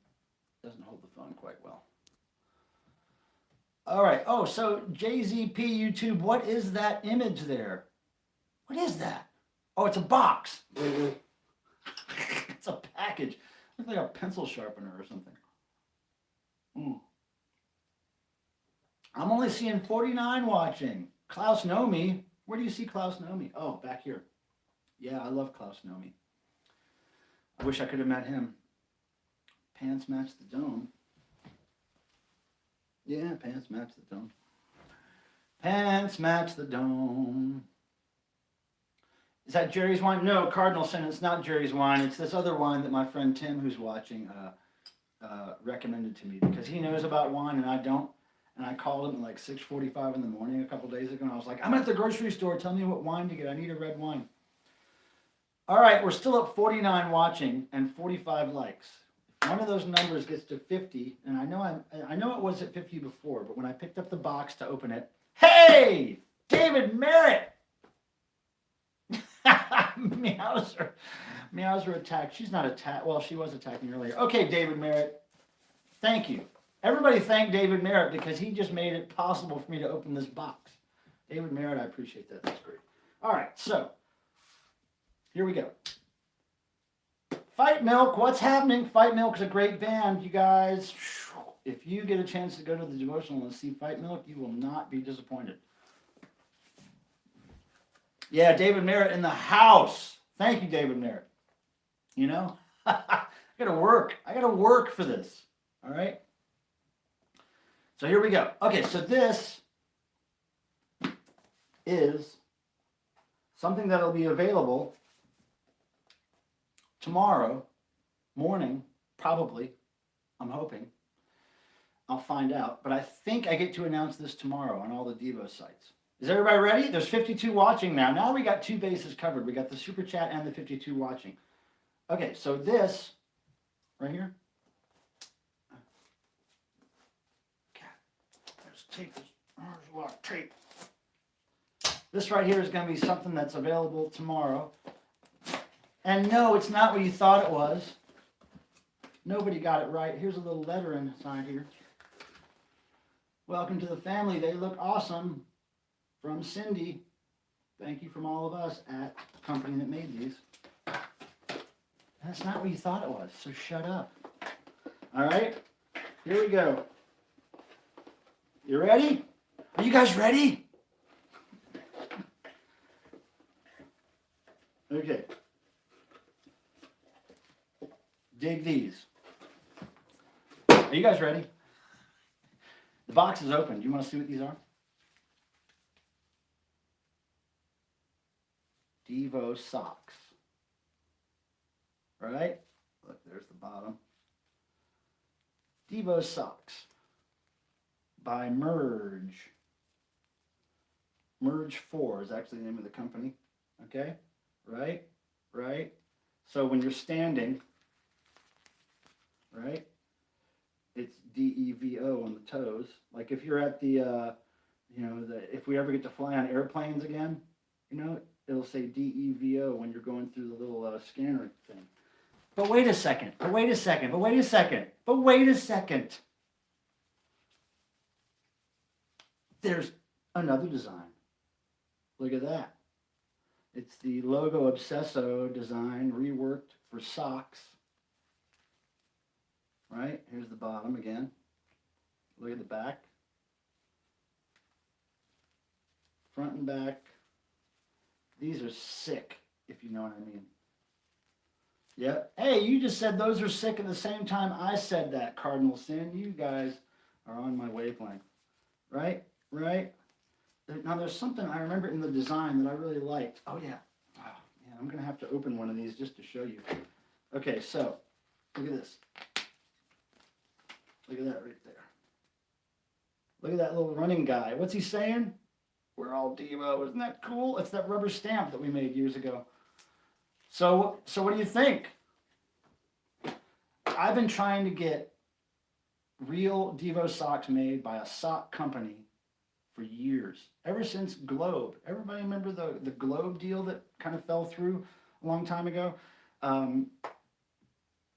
doesn't hold the phone quite well. All right. Oh, so JZP YouTube, what is that image there? What is that? Oh, it's a box. It's a package. Looks like a pencil sharpener or something. I'm only seeing 49 watching. Klaus Nomi. Where do you see Klaus Nomi? Oh, back here. Yeah, I love Klaus Nomi. I wish I could have met him. Pants match the dome. Yeah, pants match the dome. Pants match the dome. Is that Jerry's wine? No, Cardinal Sin, it's not Jerry's wine. It's this other wine that my friend Tim, who's watching, recommended to me because he knows about wine and I don't. And I called him at like 6:45 in the morning a couple days ago and I was like, I'm at the grocery store. Tell me what wine to get. I need a red wine. All right, we're still at 49 watching and 45 likes. If one of those numbers gets to 50, and I know it was at 50 before, but when I picked up the box to open it, hey, David Merritt! Meowser attacked. She's not attacked. Well, she was attacking earlier. Okay, David Merritt. Thank you. Everybody thank David Merritt because he just made it possible for me to open this box. David Merritt, I appreciate that. That's great. All right, so here we go. Fight Milk, what's happening? Fight Milk is a great band, you guys. If you get a chance to go to the Devotional and see Fight Milk, you will not be disappointed. Yeah, David Merritt in the house. Thank you, David Merritt. You know, I gotta work. I gotta work for this. All right. So here we go. Okay, so this is something that'll be available tomorrow morning, probably. I'm hoping. I'll find out. But I think I get to announce this tomorrow on all the Devo sites. Is everybody ready? There's 52 watching now. Now we got 2 bases covered. We got the super chat and the 52 watching. Okay, so this right here. There's tape. There's a lot of tape. This right here is going to be something that's available tomorrow. And no, it's not what you thought it was. Nobody got it right. Here's a little letter inside here. Welcome to the family. They look awesome. From Cindy. Thank you from all of us at the company that made these. That's not what you thought it was, so shut up. All right, here we go. You ready? Are you guys ready? Okay. Dig these. Are you guys ready? The box is open. Do you want to see what these are? DEVO socks. Right? Look, there's the bottom. DEVO socks by Merge. Merge 4 is actually the name of the company. Okay? Right? Right? So when you're standing, right? It's DEVO on the toes. Like if you're at the, if we ever get to fly on airplanes again, it'll say DEVO when you're going through the little scanner thing. But wait a second. There's another design. Look at that. It's the Logo Obsesso design reworked for socks. Right? Here's the bottom again. Look at the back. Front and back. These are sick, if you know what I mean. Yeah. Hey, you just said those are sick at the same time I said that, Cardinal Sin. You guys are on my wavelength. Right? Right? Now, there's something I remember in the design that I really liked. Oh, yeah. Oh, man, I'm going to have to open one of these just to show you. Okay, so, look at this. Look at that right there. Look at that little running guy. What's he saying? We're all Devo. Isn't that cool? It's that rubber stamp that we made years ago. So what do you think? I've been trying to get real Devo socks made by a sock company for years. Ever since Globe. Everybody remember the Globe deal that kind of fell through a long time ago?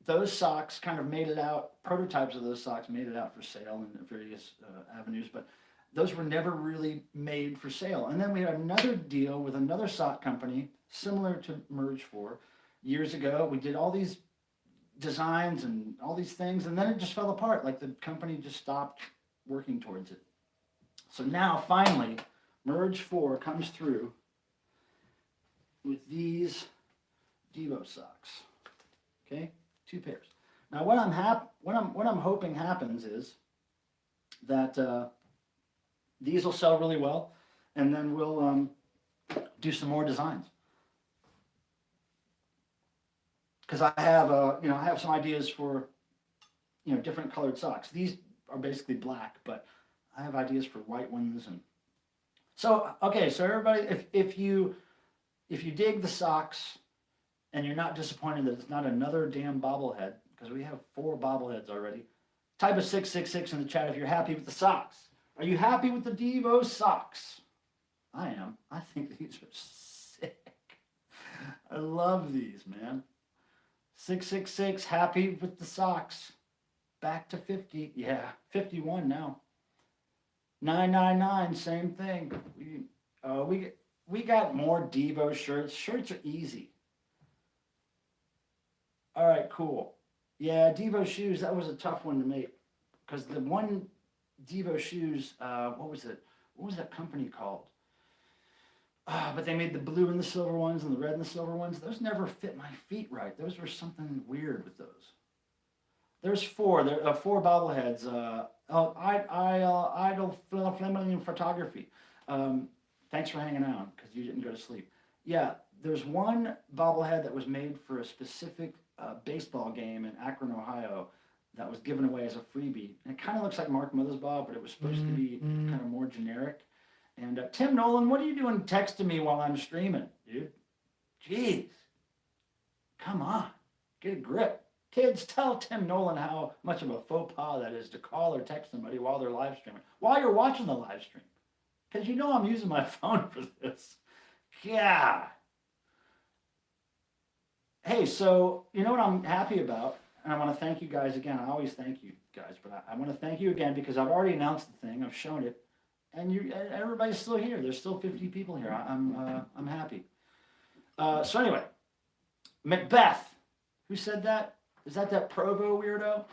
Those socks kind of made it out, prototypes of those socks made it out for sale in various avenues, but those were never really made for sale. And then we had another deal with another sock company, similar to Merge 4, years ago. We did all these designs and all these things, and then it just fell apart. Like the company just stopped working towards it. So now, finally, Merge 4 comes through with these Devo socks. Okay? 2 pairs. Now, what I'm hoping happens is that these will sell really well, and then we'll do some more designs. Because I have some ideas for different colored socks. These are basically black, but I have ideas for white ones. And so okay, so everybody, if you dig the socks and you're not disappointed that it's not another damn bobblehead, because we have 4 bobbleheads already, type a 666 in the chat if you're happy with the socks. Are you happy with the Devo socks? I am. I think these are sick. I love these, man. 666, happy with the socks. back to 50. Yeah, 51 now. 999, same thing. We got more Devo shirts. Shirts are easy. All right, cool. Yeah, Devo shoes, that was a tough one to make. Because the one Devo shoes, what was it? What was that company called? But they made the blue and the silver ones and the red and the silver ones. Those never fit my feet right. Those were something weird with those. There's four. There are four bobbleheads. Idle Flaming Photography. Thanks for hanging out because you didn't go to sleep. Yeah, there's one bobblehead that was made for a specific baseball game in Akron, Ohio, that was given away as a freebie. And it kind of looks like Mark Mothersbaugh, but it was supposed to be kind of more generic. And Tim Nolan, what are you doing texting me while I'm streaming, dude? Jeez. Come on. Get a grip. Kids, tell Tim Nolan how much of a faux pas that is to call or text somebody while they're live streaming, while you're watching the live stream. Because you know I'm using my phone for this. Yeah. Hey, so you know what I'm happy about? And I want to thank you guys again. I always thank you guys, but I want to thank you again because I've already announced the thing. I've shown it. And everybody's still here. There's still 50 people here. I'm happy. So anyway, Macbeth. Who said that? Is that Provo weirdo?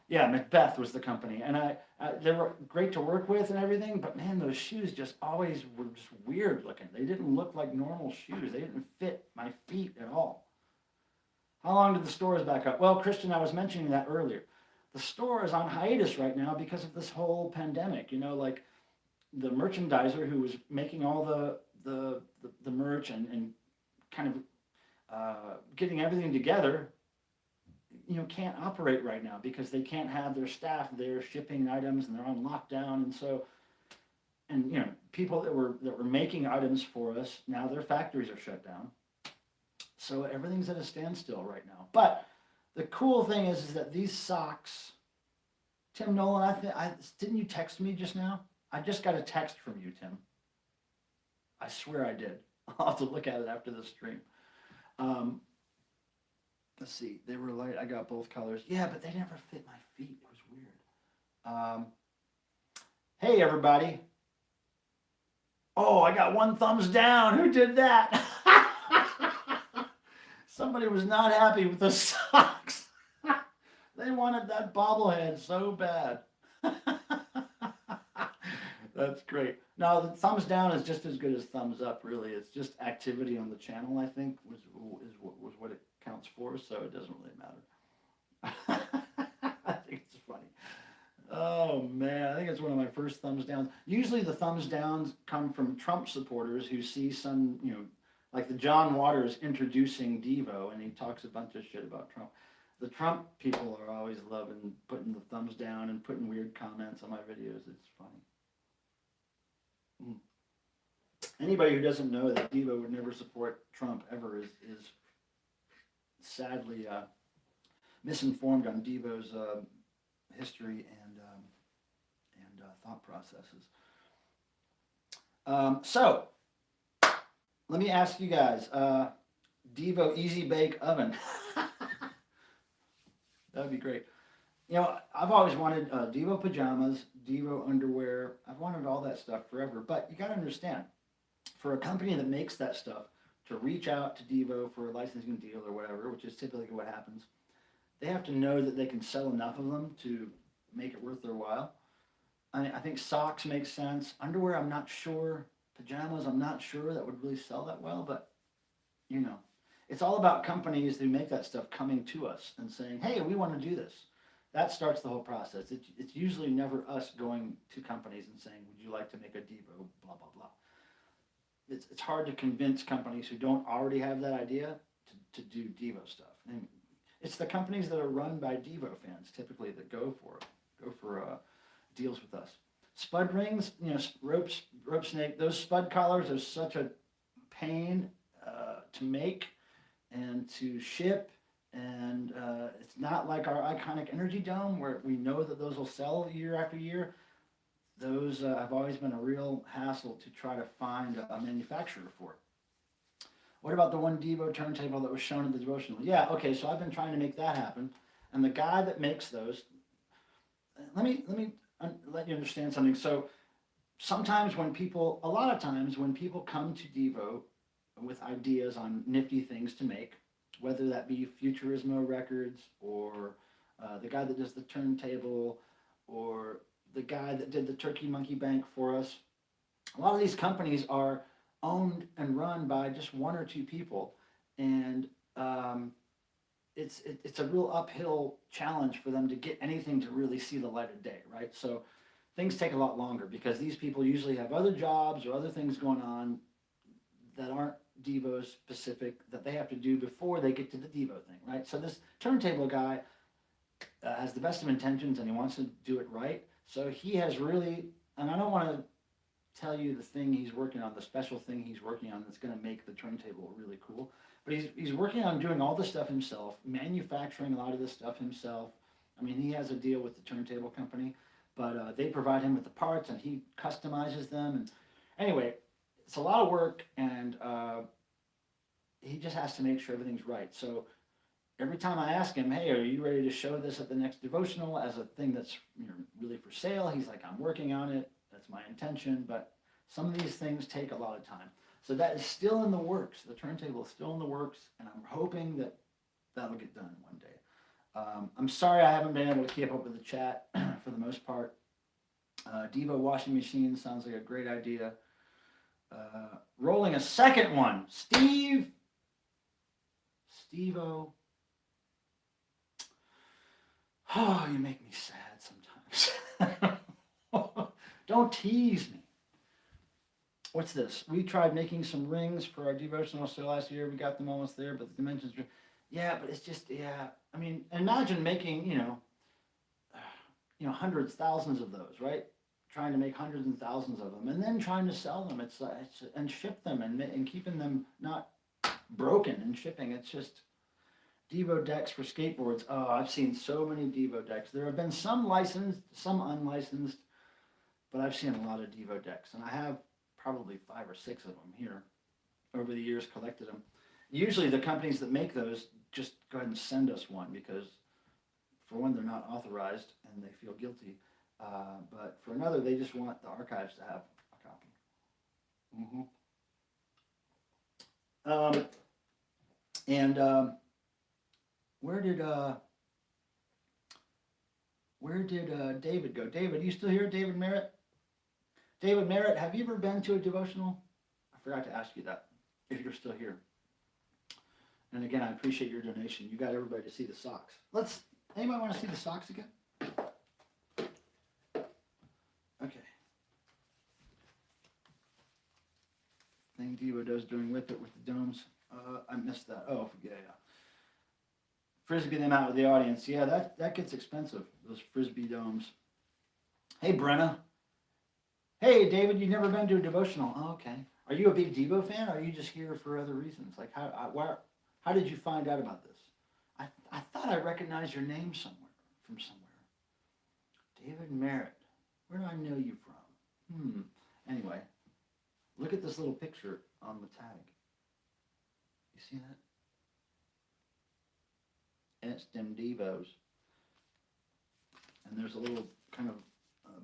Yeah, Macbeth was the company, and they were great to work with and everything. But man, those shoes just always were just weird looking. They didn't look like normal shoes. They didn't fit my feet at all. How long did the stores back up? Well, Christian, I was mentioning that earlier. The store is on hiatus right now because of this whole pandemic. You know, like the merchandiser who was making all the merch and kind of getting everything together, you know, can't operate right now because they can't have their staff there shipping items and they're on lockdown. And so, and you know, people that were making items for us, now their factories are shut down. So everything's at a standstill right now. But the cool thing is that these socks, Tim Nolan, didn't you text me just now? I just got a text from you, Tim. I swear I did. I'll have to look at it after the stream. Let's see. They were light. I got both colors. Yeah, but they never fit my feet. It was weird. Hey, everybody. Oh, I got one thumbs down. Who did that? Somebody was not happy with the socks. They wanted that bobblehead so bad. That's great. No, the thumbs down is just as good as thumbs up, really. It's just activity on the channel, I think, was what it counts for, so it doesn't really matter. I think it's funny. Oh, man, I think it's one of my first thumbs downs. Usually the thumbs downs come from Trump supporters who see some, you know, like the John Waters introducing Devo, and he talks a bunch of shit about Trump. The Trump people are always loving putting the thumbs down and putting weird comments on my videos. It's funny. Anybody who doesn't know that Devo would never support Trump ever is sadly misinformed on Devo's history and thought processes. So let me ask you guys, Devo Easy Bake Oven. That would be great. You know, I've always wanted Devo pajamas, Devo underwear. I've wanted all that stuff forever. But you got to understand, for a company that makes that stuff to reach out to Devo for a licensing deal or whatever, which is typically what happens, they have to know that they can sell enough of them to make it worth their while. I think socks make sense. Underwear, I'm not sure. Pajamas, I'm not sure that would really sell that well. But, you know, it's all about companies who make that stuff coming to us and saying, hey, we want to do this. That starts the whole process. It's usually never us going to companies and saying, would you like to make a Devo, blah, blah, blah. It's hard to convince companies who don't already have that idea to do Devo stuff. And it's the companies that are run by Devo fans typically that go for deals with us. Spud rings, you know, rope snake, those spud collars are such a pain to make and to ship. And it's not like our iconic Energy Dome where we know that those will sell year after year. Those have always been a real hassle to try to find a manufacturer for. What about the one Devo turntable that was shown in the Devotional? Yeah, okay, so I've been trying to make that happen. And the guy that makes those, let you understand something. So sometimes a lot of times when people come to Devo with ideas on nifty things to make, whether that be Futurismo records or the guy that does the turntable or the guy that did the Turkey Monkey Bank for us, a lot of these companies are owned and run by just one or two people, and it's a real uphill challenge for them to get anything to really see the light of day, right? So things take a lot longer because these people usually have other jobs or other things going on that aren't Devo specific that they have to do before they get to the Devo thing, right? So this turntable guy has the best of intentions and he wants to do it right. So he has really, and I don't want to tell you the thing he's working on, the special thing he's working on that's going to make the turntable really cool. But he's working on doing all the stuff himself, manufacturing a lot of this stuff himself. I mean, he has a deal with the turntable company, but they provide him with the parts and he customizes them. And anyway, it's a lot of work, and he just has to make sure everything's right. So every time I ask him, hey, are you ready to show this at the next devotional as a thing that's really for sale? He's like, I'm working on it. That's my intention. But some of these things take a lot of time. So that is still in the works. The turntable is still in the works, and I'm hoping that that'll get done one day. I'm sorry I haven't been able to keep up with the chat for the most part. Devo washing machine sounds like a great idea. Rolling a second one. Steve-O. Oh, you make me sad sometimes. Don't tease me. What's this? We tried making some rings for our devotional show last year. We got them almost there, but the dimensions are, yeah, but it's just, yeah. I mean, imagine making, hundreds, thousands of those, right? Trying to make hundreds and thousands of them, and then trying to sell them. It's and ship them and keeping them not broken and shipping. It's just Devo decks for skateboards. Oh, I've seen so many Devo decks. There have been some licensed, some unlicensed, but I've seen a lot of Devo decks, and I have probably 5 or 6 of them here over the years, collected them. Usually the companies that make those just go ahead and send us one because, for one, they're not authorized and they feel guilty. But for another, they just want the archives to have a copy. Where did David go? David, are you still here? David Merritt? David Merritt, have you ever been to a devotional? I forgot to ask you that, if you're still here. And again, I appreciate your donation. You got everybody to see the socks. Anybody want to see the socks again? Okay. Thing Devo does during Whip It with the domes. I missed that. Oh, yeah. Frisbee them out with the audience. Yeah, that gets expensive, those Frisbee domes. Hey, Brenna. Hey, David, you've never been to a devotional. Oh, okay. Are you a big Devo fan, or are you just here for other reasons? Like, how did you find out about this? I thought I recognized your name from somewhere. David Merritt. Where do I know you from? Anyway, look at this little picture on the tag. You see that? And it's them Devos. And there's a little kind of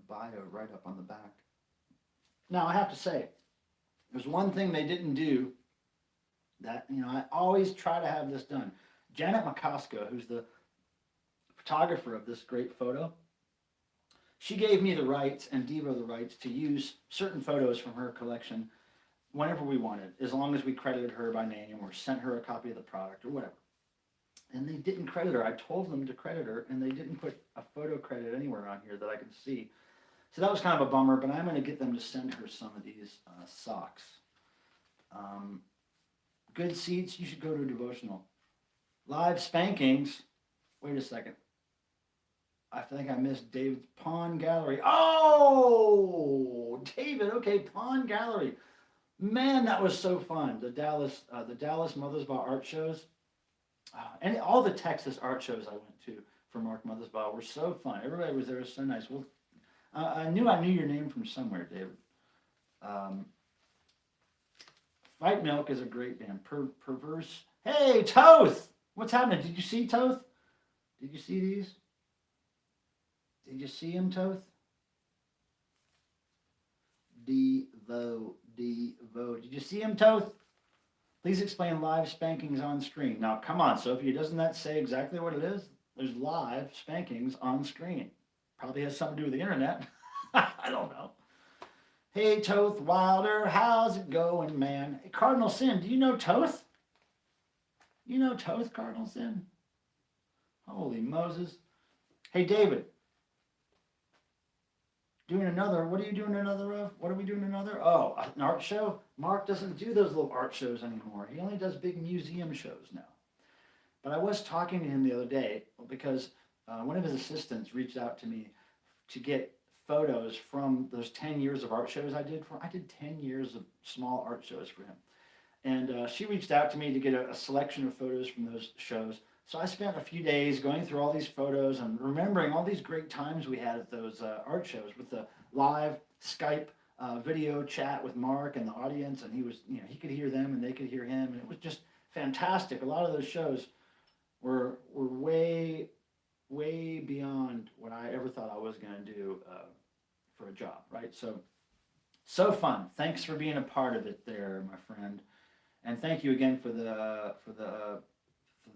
bio right up on the back. Now, I have to say, there's one thing they didn't do that, I always try to have this done. Janet McCosco, who's the photographer of this great photo, she gave me the rights and Devo the rights to use certain photos from her collection whenever we wanted, as long as we credited her by name or sent her a copy of the product or whatever. And they didn't credit her. I told them to credit her, and they didn't put a photo credit anywhere on here that I could see. So that was kind of a bummer, but I'm going to get them to send her some of these socks. Good seats, you should go to a devotional. Live spankings. Wait a second. I think I missed David's Pawn Gallery. Oh, David, okay, Pawn Gallery. Man, that was so fun. The Dallas Mothersbaugh art shows. And all the Texas art shows I went to for Mark Mothersbaugh were so fun. Everybody was there, it was so nice. Well, I knew your name from somewhere, David. Fight Milk is a great band. Perverse. Hey, Toth! What's happening? Did you see Toth? Did you see these? Did you see them, Toth? DEVO, DEVO. Did you see him, Toth? Please explain live spankings on screen. Now, come on, Sophie, doesn't that say exactly what it is? There's live spankings on screen. Probably has something to do with the internet. I don't know. Hey, Toth Wilder, how's it going, man? Hey, Cardinal Sin, do you know Toth? You know Toth, Cardinal Sin? Holy Moses. Hey, David. Doing another, what are you doing another of? What are we doing another? Oh, an art show? Mark doesn't do those little art shows anymore. He only does big museum shows now. But I was talking to him the other day because one of his assistants reached out to me to get photos from those 10 years of art shows I did for. I did 10 years of small art shows for him. And she reached out to me to get a selection of photos from those shows. So I spent a few days going through all these photos and remembering all these great times we had at those art shows with the live Skype video chat with Mark and the audience. And he was, he could hear them and they could hear him. And it was just fantastic. A lot of those shows were way, way beyond what I ever thought I was going to do for a job, right? So fun. Thanks for being a part of it there, my friend. And thank you again for the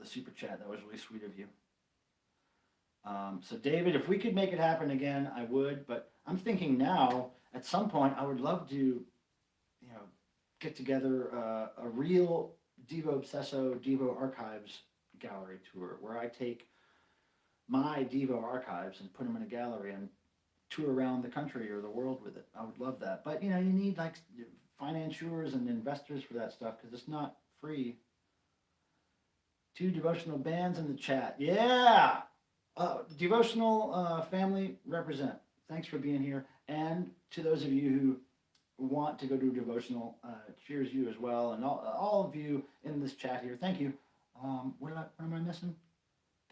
super chat. That was really sweet of you. So David, if we could make it happen again, I would. But I'm thinking now, at some point, I would love to, get together a real Devo Obsesso, Devo Archives gallery tour where I take my Devo archives and put them in a gallery and tour around the country or the world with it. I would love that. But, you need like financiers and investors for that stuff because it's not free. 2 devotional bands in the chat. Yeah. Devotional family represent. Thanks for being here. And to those of you who want to go to a devotional, cheers you as well. And all of you in this chat here, thank you. What am I missing?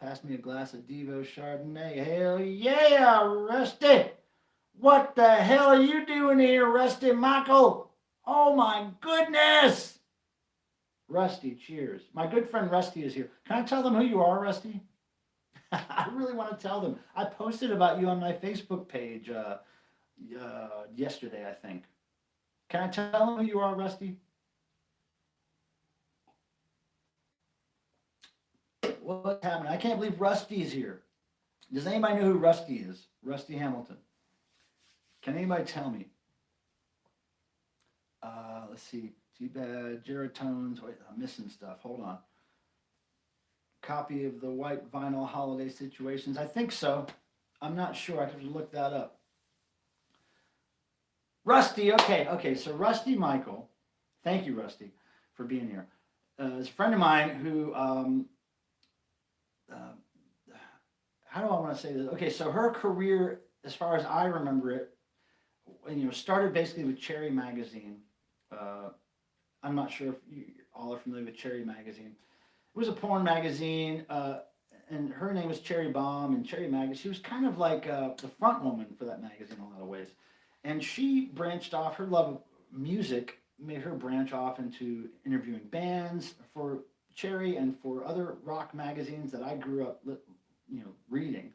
Pass me a glass of Devo Chardonnay. Hell yeah, Rusty. What the hell are you doing here, Rusty Michael? Oh my goodness. Rusty, cheers. My good friend Rusty is here. Can I tell them who you are, Rusty? I really want to tell them. I posted about you on my Facebook page yesterday, I think. Can I tell them who you are, Rusty? What's happening? I can't believe Rusty's here. Does anybody know who Rusty is? Rusty Hamilton. Can anybody tell me? Let's see. Too bad. Geratones. Wait, I'm missing stuff. Hold on. Copy of the white vinyl holiday situations. I think so. I'm not sure. I have to look that up. Rusty. Okay. So Rusty Michael. Thank you, Rusty, for being here. Is a friend of mine who. How do I want to say this? Okay, so her career, as far as I remember it, started basically with Cherry Magazine. I'm not sure if you all are familiar with Cherry Magazine. It was a porn magazine, and her name was Cherry Bomb, and Cherry Magazine. She was kind of like the front woman for that magazine in a lot of ways. And she branched off, her love of music made her branch off into interviewing bands for Cherry and for other rock magazines that I grew up reading.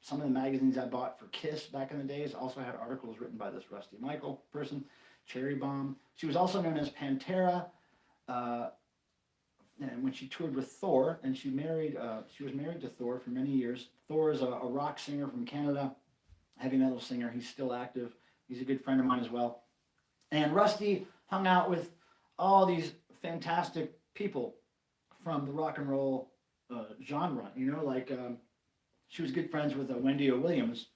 Some of the magazines I bought for Kiss back in the days also had articles written by this Rusty Michael person, Cherry Bomb. She was also known as Pantera, and when she toured with Thor, and she was married to Thor for many years. Thor is a rock singer from Canada, heavy metal singer. He's still active. He's a good friend of mine as well. And Rusty hung out with all these fantastic people from the rock and roll genre, she was good friends with Wendy O. Williams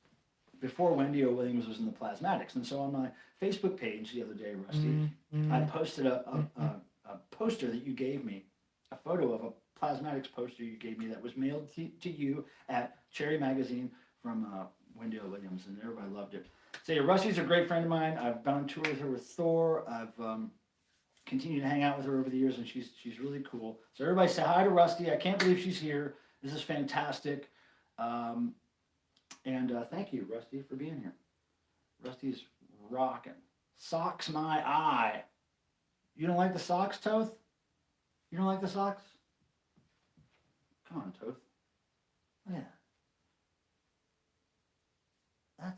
before Wendy O. Williams was in the Plasmatics. And so on my Facebook page the other day, Rusty, I posted a poster that you gave me, a photo of a Plasmatics poster you gave me that was mailed to you at Cherry Magazine from Wendy O. Williams, and everybody loved it. So yeah, Rusty's a great friend of mine. I've been on tour with her with Thor. I've continued to hang out with her over the years, and she's really cool. So everybody say hi to Rusty. I can't believe she's here. This is fantastic. And thank you, Rusty, for being here. Rusty's rocking. Socks my eye. You don't like the socks, Toth? You don't like the socks? Come on, Toth.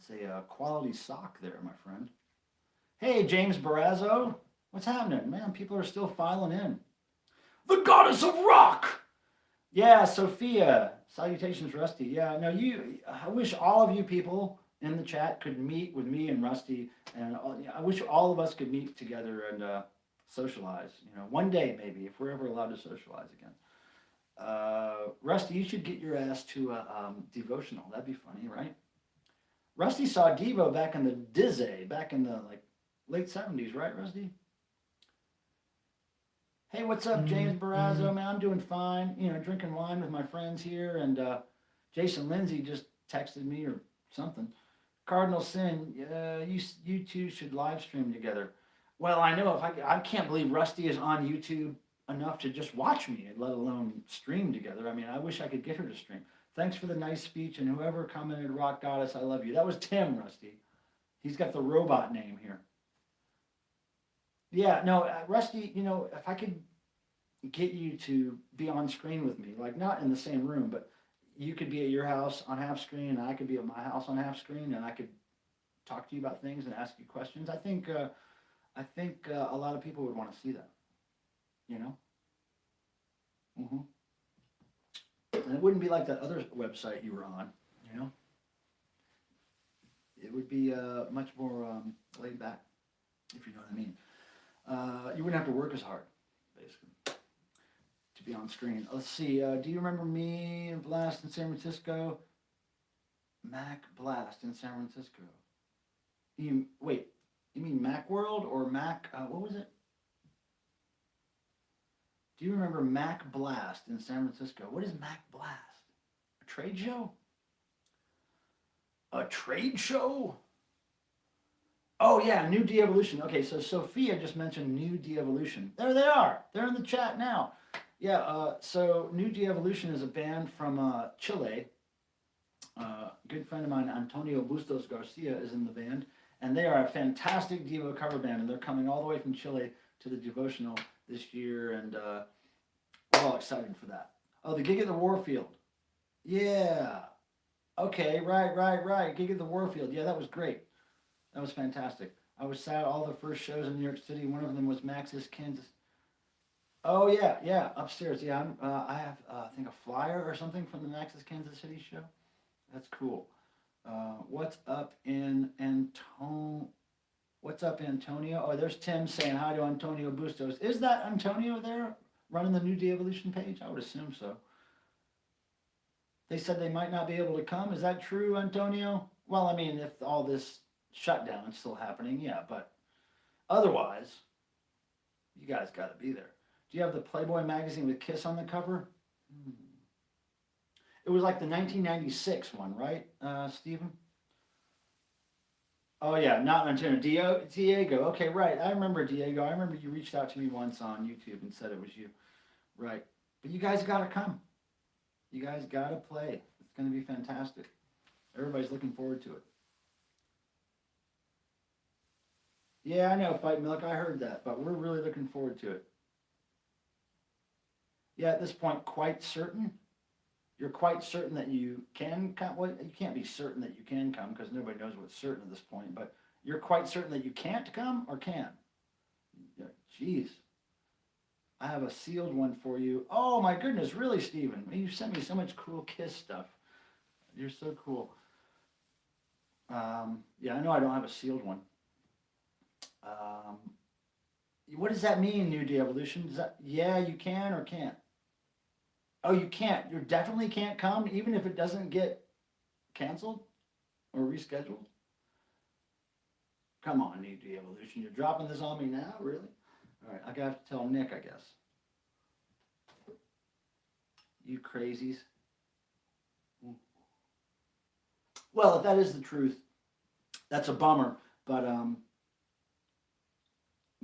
That's a quality sock there, my friend. Hey, James Barazzo. What's happening? Man, people are still filing in. The goddess of rock! Yeah, Sophia. Salutations, Rusty. Yeah, no, I wish all of you people in the chat could meet with me and Rusty, and I wish all of us could meet together and socialize. One day maybe, if we're ever allowed to socialize again. Rusty, you should get your ass to a devotional. That'd be funny, right? Rusty saw Devo back in the Dizzy, back in the late 70s, right, Rusty? Hey, what's up, James Barazzo? Man, I'm doing fine. Drinking wine with my friends here, and Jason Lindsay just texted me or something. Cardinal Sin, you two should live stream together. Well, I know I can't believe Rusty is on YouTube enough to just watch me, let alone stream together. I mean, I wish I could get her to stream. Thanks for the nice speech, and whoever commented, Rock Goddess, I love you. That was Tim, Rusty. He's got the robot name here. Yeah, no, Rusty, if I could get you to be on screen with me, not in the same room, but you could be at your house on half screen, and I could be at my house on half screen, and I could talk to you about things and ask you questions. I think a lot of people would want to see that, And it wouldn't be like that other website you were on, It would be much more laid back, if you know what I mean. You wouldn't have to work as hard, basically, to be on screen. Let's see. Do you remember me and Blast in San Francisco? Mac Blast in San Francisco. You mean Macworld or Mac? What was it? Do you remember Mac Blast in San Francisco? What is Mac Blast? A trade show? A trade show? Oh yeah, New De-Evolution. Okay, so Sophia just mentioned New De-Evolution. There they are. They're in the chat now. Yeah, so New De-Evolution is a band from Chile. A good friend of mine, Antonio Bustos Garcia, is in the band. And they are a fantastic Devo cover band. And they're coming all the way from Chile to the Devotional this year. And we're all excited for that. Oh, the gig at the Warfield. Yeah. Okay, right. Gig at the Warfield. Yeah, that was great. That was fantastic. I was sad all the first shows in New York City. One of them was Max's Kansas. Oh yeah, upstairs. Yeah, I have I think a flyer or something from the Max's Kansas City show. That's cool. What's up in What's up, Antonio? Oh, there's Tim saying hi to Antonio Bustos. Is that Antonio there running the New De-Evolution page? I would assume so. They said they might not be able to come. Is that true, Antonio? Well, I mean, if all this shutdown is still happening, yeah, but otherwise, you guys got to be there. Do you have the Playboy magazine with Kiss on the cover? It was like the 1996 one, right, Stephen? Oh yeah, not Antonio. Diego. Okay, right. I remember Diego. I remember you reached out to me once on YouTube and said it was you. Right. But you guys got to come. You guys got to play. It's going to be fantastic. Everybody's looking forward to it. Yeah, I know, Fight Milk. I heard that, but we're really looking forward to it. Yeah, at this point, quite certain. You're quite certain that you can come. Well, you can't be certain that you can come because nobody knows what's certain at this point. But you're quite certain that you can't come or can. Jeez. I have a sealed one for you. Oh my goodness, really, Stephen? You sent me so much cool Kiss stuff. You're so cool. Yeah, I know I don't have a sealed one. What does that mean, New De-Evolution? Does that, yeah, you can or can't? Oh, you can't. You definitely can't come, even if it doesn't get canceled or rescheduled? Come on, New De-Evolution. You're dropping this on me now? Really? All right, I got to tell Nick, I guess. You crazies. Well, if that is the truth, that's a bummer. But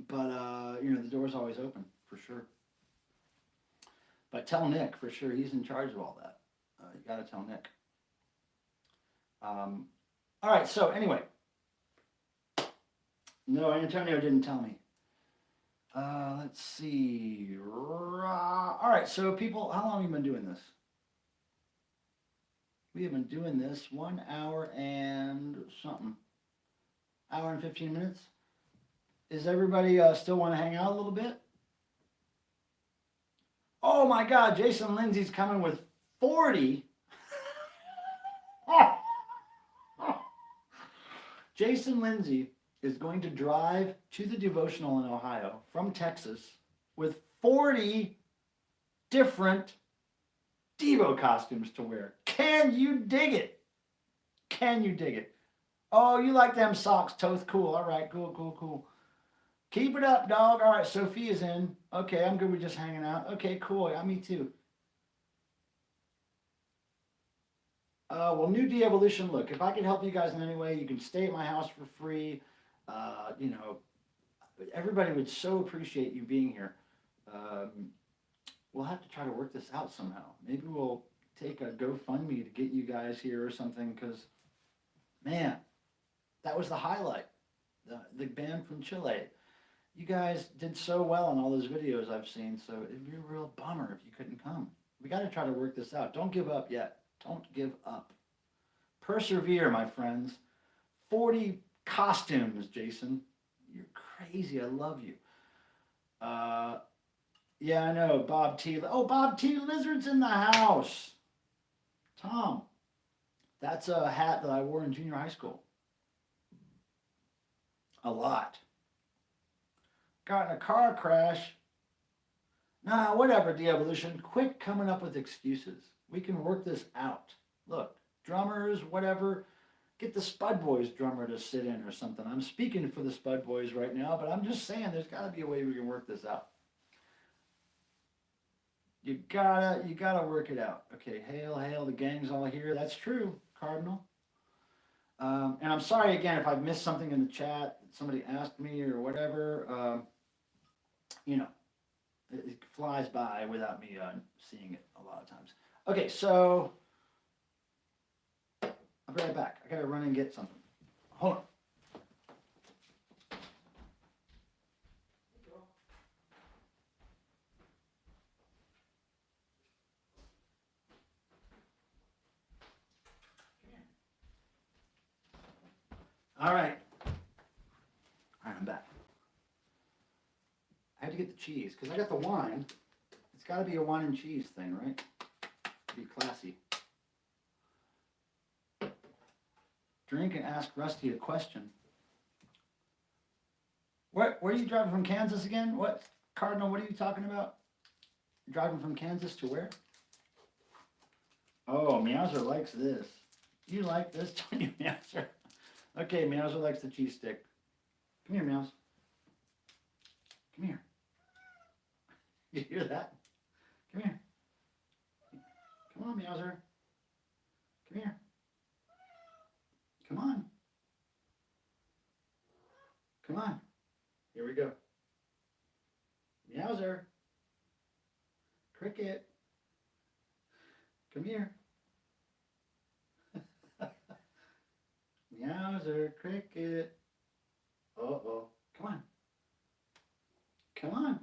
the door's always open, for sure. But tell Nick, for sure. He's in charge of all that. You got to tell Nick. All right, so anyway. No, Antonio didn't tell me. Let's see. All right, so people, how long have you been doing this? We have been doing this 1 hour and something. Hour and 15 minutes. Is everybody still want to hang out a little bit? Oh my God, Jason Lindsay's coming with 40. Jason Lindsay is going to drive to the Devotional in Ohio from Texas with 40 different Devo costumes to wear. Can you dig it? Can you dig it? Oh, you like them socks, Toth? Cool. All right, cool. Keep it up, dog. All right, Sophia's in. Okay, I'm good with just hanging out. Okay, cool. Yeah, me too. Well, new de-evolution. Look, if I can help you guys in any way, you can stay at my house for free. You know, everybody would so appreciate you being here. We'll have to try to work this out somehow. Maybe we'll take a GoFundMe to get you guys here or something, because, man, that was the highlight. The band from Chile. You guys did so well in all those videos I've seen, so it'd be a real bummer if you couldn't come. We got to try to work this out. Don't give up yet. Don't give up. Persevere, my friends. 40 costumes, Jason. You're crazy. I love you. Yeah, I know. Bob T. Oh, Bob T. Lizard's in the house. Tom, that's a hat that I wore in junior high school. A lot. Got in a car crash. Nah, whatever, de-evolution. Quit coming up with excuses. We can work this out. Look, drummers, whatever. Get the Spud Boys drummer to sit in or something. I'm speaking for the Spud Boys right now, but I'm just saying there's got to be a way we can work this out. You gotta work it out. Okay, hail, the gang's all here. That's true, Cardinal. And I'm sorry again if I've missed something in the chat. Somebody asked me or whatever. You know, it flies by without me seeing it a lot of times. Okay, so I'll be right back. I gotta run and get something. Hold on. All right, I'm back. I had to get the cheese because I got the wine. It's got to be a wine and cheese thing, right? Be classy. Drink and ask Rusty a question. Where are you driving from Kansas again? What, Cardinal, what are you talking about? You're driving from Kansas to where? Oh, Meowser likes this. You like this, don't you, Meowser? Okay, Meowser likes the cheese stick. Come here, Meows. Come here. You hear that? Come here. Come on, Meowser. Come here. Come on. Come on. Here we go. Meowser. Cricket. Come here. Meowser, cricket. Uh-oh. Come on. Come on.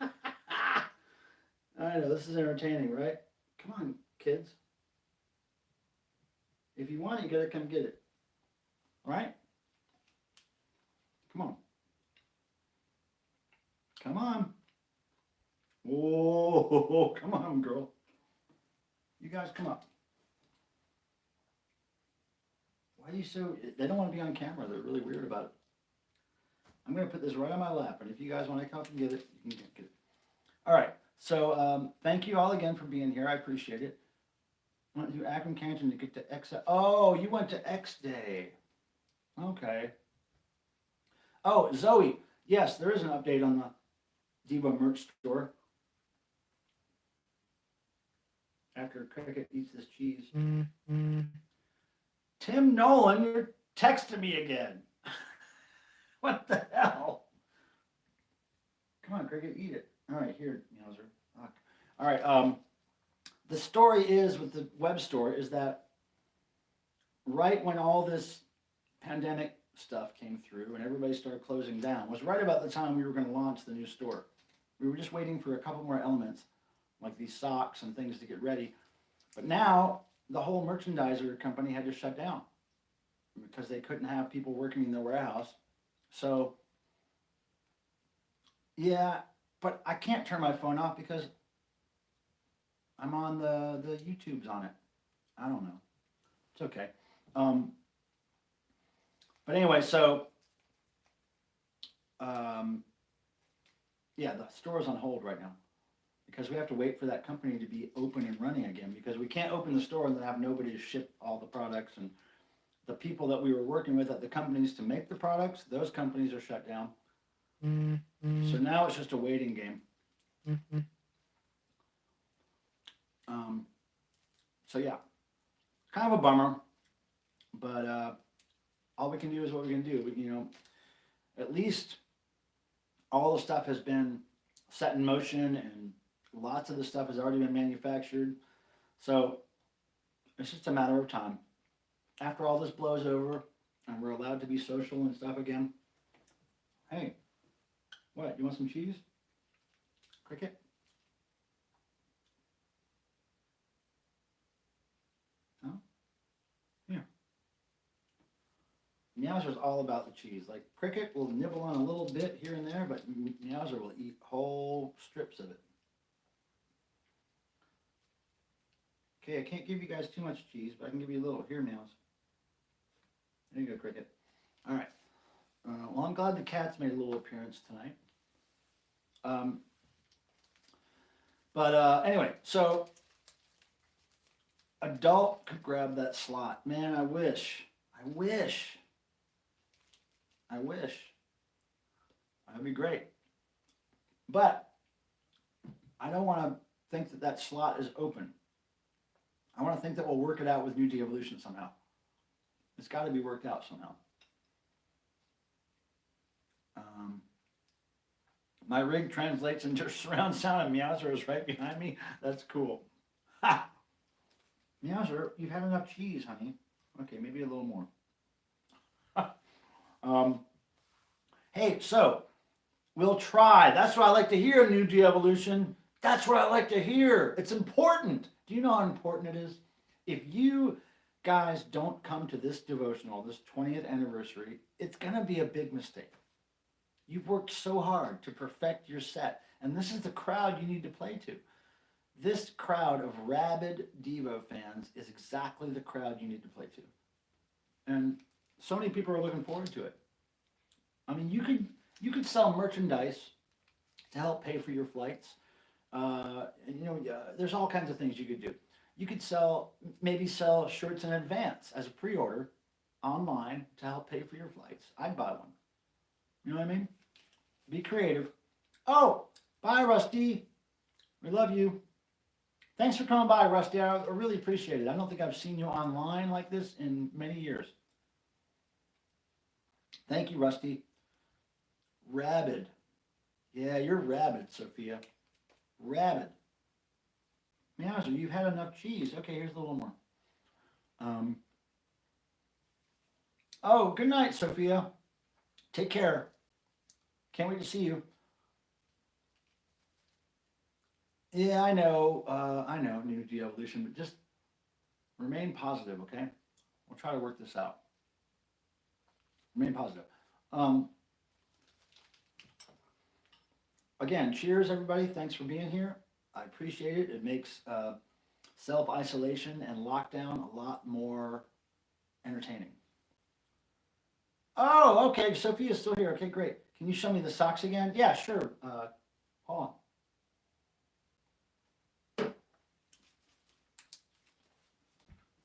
I know, this is entertaining, right? Come on, kids. If you want it, you gotta come get it. All right? Come on. Come on. Whoa, come on, girl. You guys come up. Why are you so... They don't want to be on camera. They're really weird about it. I'm going to put this right on my lap, and if you guys want to come up and get it, you can get it. All right. So thank you all again for being here. I appreciate it. I went to Akron Canton to get to X. Oh, you went to X Day. Okay. Oh, Zoe. Yes, there is an update on the DEVO merch store. After Cricket eats this cheese. Tim Nolan, you're texting me again. What the hell? Come on, Cricket, eat it. All right, here, Meowser. All right, the story is with the web store is that right when all this pandemic stuff came through and everybody started closing down was right about the time we were going to launch the new store. We were just waiting for a couple more elements, like these socks and things to get ready. But now the whole merchandiser company had to shut down because they couldn't have people working in their warehouse. So, yeah, but I can't turn my phone off because I'm on the YouTube's on it. I don't know. It's okay. But anyway, so yeah, the store is on hold right now because we have to wait for that company to be open and running again because we can't open the store and then have nobody to ship all the products, and the people that we were working with at the companies to make the products, those companies are shut down. So now it's just a waiting game. So yeah, kind of a bummer, but all we can do is what we can do. You know, at least all the stuff has been set in motion and lots of the stuff has already been manufactured. So it's just a matter of time. After all this blows over and we're allowed to be social and stuff again. Hey, what? You want some cheese? Cricket? No? Here. Meowser's all about the cheese. Like Cricket will nibble on a little bit here and there, but Meowser will eat whole strips of it. Okay, I can't give you guys too much cheese, but I can give you a little. Here, Meows. There you go, Cricket. All right. Well, I'm glad the cats made a little appearance tonight. But anyway, so adult could grab that slot. Man, I wish. That'd be great. But I don't want to think that that slot is open. I want to think that we'll work it out with New De-Evolution somehow. It's got to be worked out somehow. My rig translates into surround sound and Meowser is right behind me. That's cool. Ha! Meowser, you've had enough cheese, honey. Okay, maybe a little more. Hey, so we'll try. That's what I like to hear, New De-Evolution. That's what I like to hear. It's important. Do you know how important it is? If you guys don't come to this devotional, this 20th anniversary, it's going to be a big mistake. You've worked so hard to perfect your set, and this is the crowd you need to play to. This crowd of rabid Devo fans is exactly the crowd you need to play to. And so many people are looking forward to it. I mean, you could sell merchandise to help pay for your flights. There's all kinds of things you could do. You could maybe sell shirts in advance as a pre-order online to help pay for your flights. I'd buy one. You know what I mean? Be creative. Oh, bye, Rusty. We love you. Thanks for coming by, Rusty. I really appreciate it. I don't think I've seen you online like this in many years. Thank you, Rusty. Rabid. Yeah, you're rabid, Sophia. Rabid. Meowser, you've had enough cheese. Okay, here's a little more. Oh, good night, Sophia. Take care. Can't wait to see you. Yeah, I know, New De-Evolution, but just remain positive, okay? We'll try to work this out. Remain positive. Again, cheers, everybody. Thanks for being here. I appreciate it. It makes self-isolation and lockdown a lot more entertaining. Oh, okay. Sophia's still here. Okay, great. Can you show me the socks again? Yeah, sure. Hold on.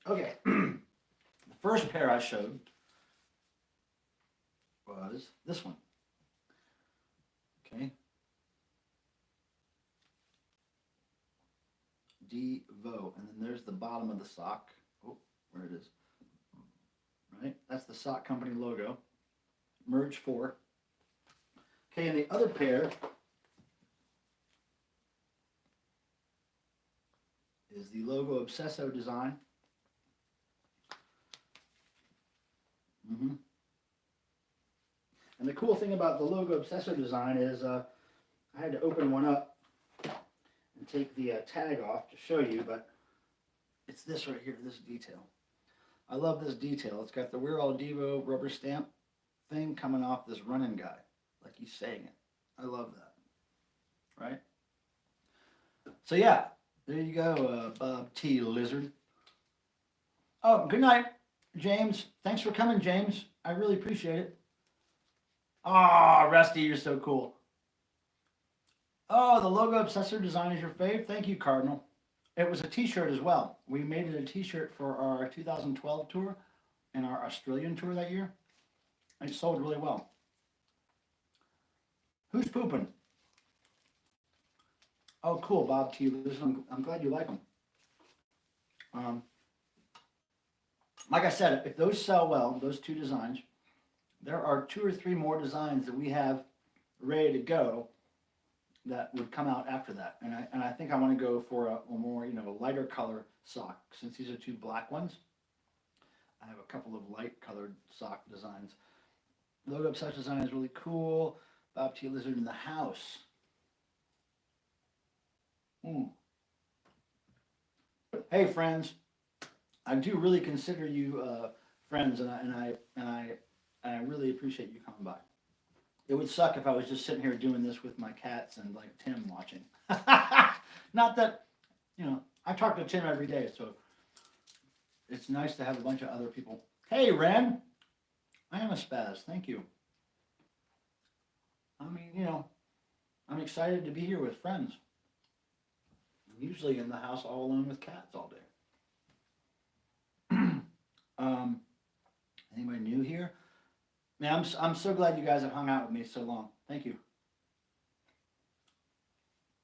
Okay. The first pair I showed was this one. Okay. DEVO. And then there's the bottom of the sock. Oh, where it is. Right? That's the sock company logo. Merge 4. Okay, and the other pair is the logo Obsesso design. And the cool thing about the logo Obsesso design is I had to open one up and take the tag off to show you, but It's this right here, this detail. I love this detail. It's got the We're All Devo rubber stamp thing coming off this running guy, like he's saying it. I love that, right? So yeah, there you go, Bob T. Lizard. Oh, good night, James. Thanks for coming, James. I really appreciate it. Ah, Rusty, you're so cool. Oh, the logo obsessor design is your fave. Thank you, Cardinal. It was a T-shirt as well. We made it a T-shirt for our 2012 tour and our Australian tour that year. And it sold really well. Who's pooping? Oh, cool, Bob T. Listen, I'm glad you like them. Like I said, if those sell well, those two designs, there are 2 or 3 more designs that we have ready to go that would come out after that. And I think I want to go for a more, lighter color sock. Since these are 2 black ones, I have a couple of light colored sock designs. Logo Obsessed design is really cool. Bob T. Lizard in the house. Hey, friends. I do really consider you friends, and I really appreciate you coming by. It would suck if I was just sitting here doing this with my cats and like Tim watching. Not that, I talk to Tim every day, so it's nice to have a bunch of other people. Hey, Ren. I am a spaz. Thank you. I mean, I'm excited to be here with friends. I'm usually in the house all alone with cats all day. Anybody new here? Man, I'm so glad you guys have hung out with me so long. Thank you.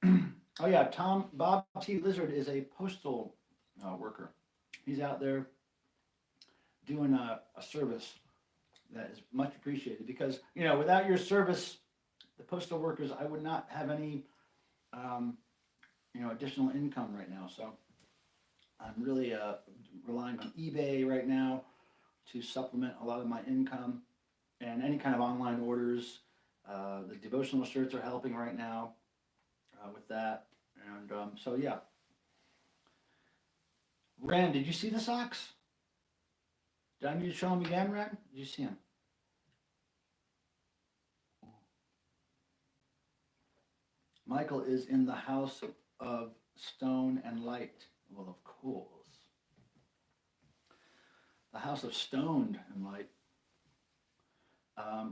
Oh yeah, Bob T. Lizard is a postal worker. He's out there doing a service that is much appreciated because, without your service, the postal workers, I would not have any, additional income right now. So I'm really relying on eBay right now to supplement a lot of my income and any kind of online orders. The devotional shirts are helping right now with that. And so, yeah. Ren, did you see the socks? Do I need to show them again, Ren? Did you see them? Michael is in the house of stone and light. Well, of course. The house of stoned and light.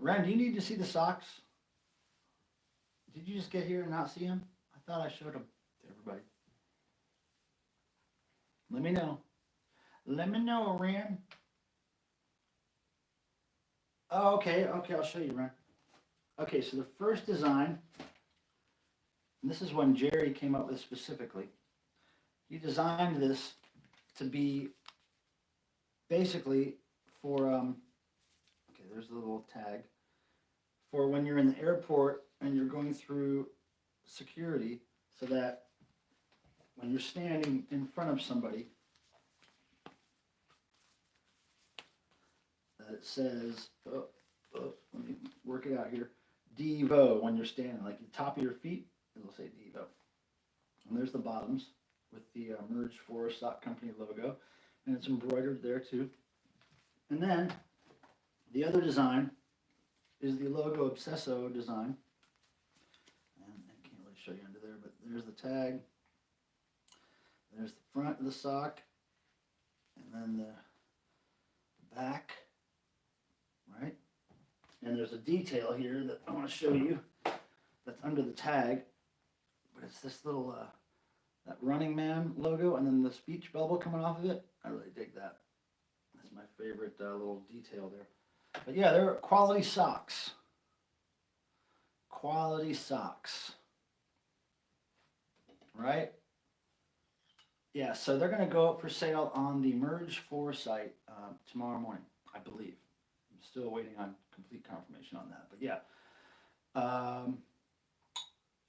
Ren, do you need to see the socks? Did you just get here and not see them? I thought I showed them to everybody. Let me know. Let me know, Ren. Oh, okay, I'll show you, Ren. Okay, so the first design, and this is one Jerry came up with specifically. He designed this to be basically for, okay, there's the little tag, for when you're in the airport and you're going through security, so that when you're standing in front of somebody, that it says, let me work it out here, DEVO when you're standing, like the top of your feet, it'll say DEVO. And there's the bottoms with the Merge for Sock Company logo, and it's embroidered there too. And then the other design is the Logo Obsesso design. And I can't really show you under there, but there's the tag. There's the front of the sock, and then the back, right? And there's a detail here that I want to show you that's under the tag, but it's this little, that Running Man logo, and then the speech bubble coming off of it. I really dig that. That's my favorite little detail there. But yeah, they're quality socks. Quality socks. Right? Yeah, so they're going to go up for sale on the Merge 4 site tomorrow morning, I believe. I'm still waiting on complete confirmation on that. But yeah.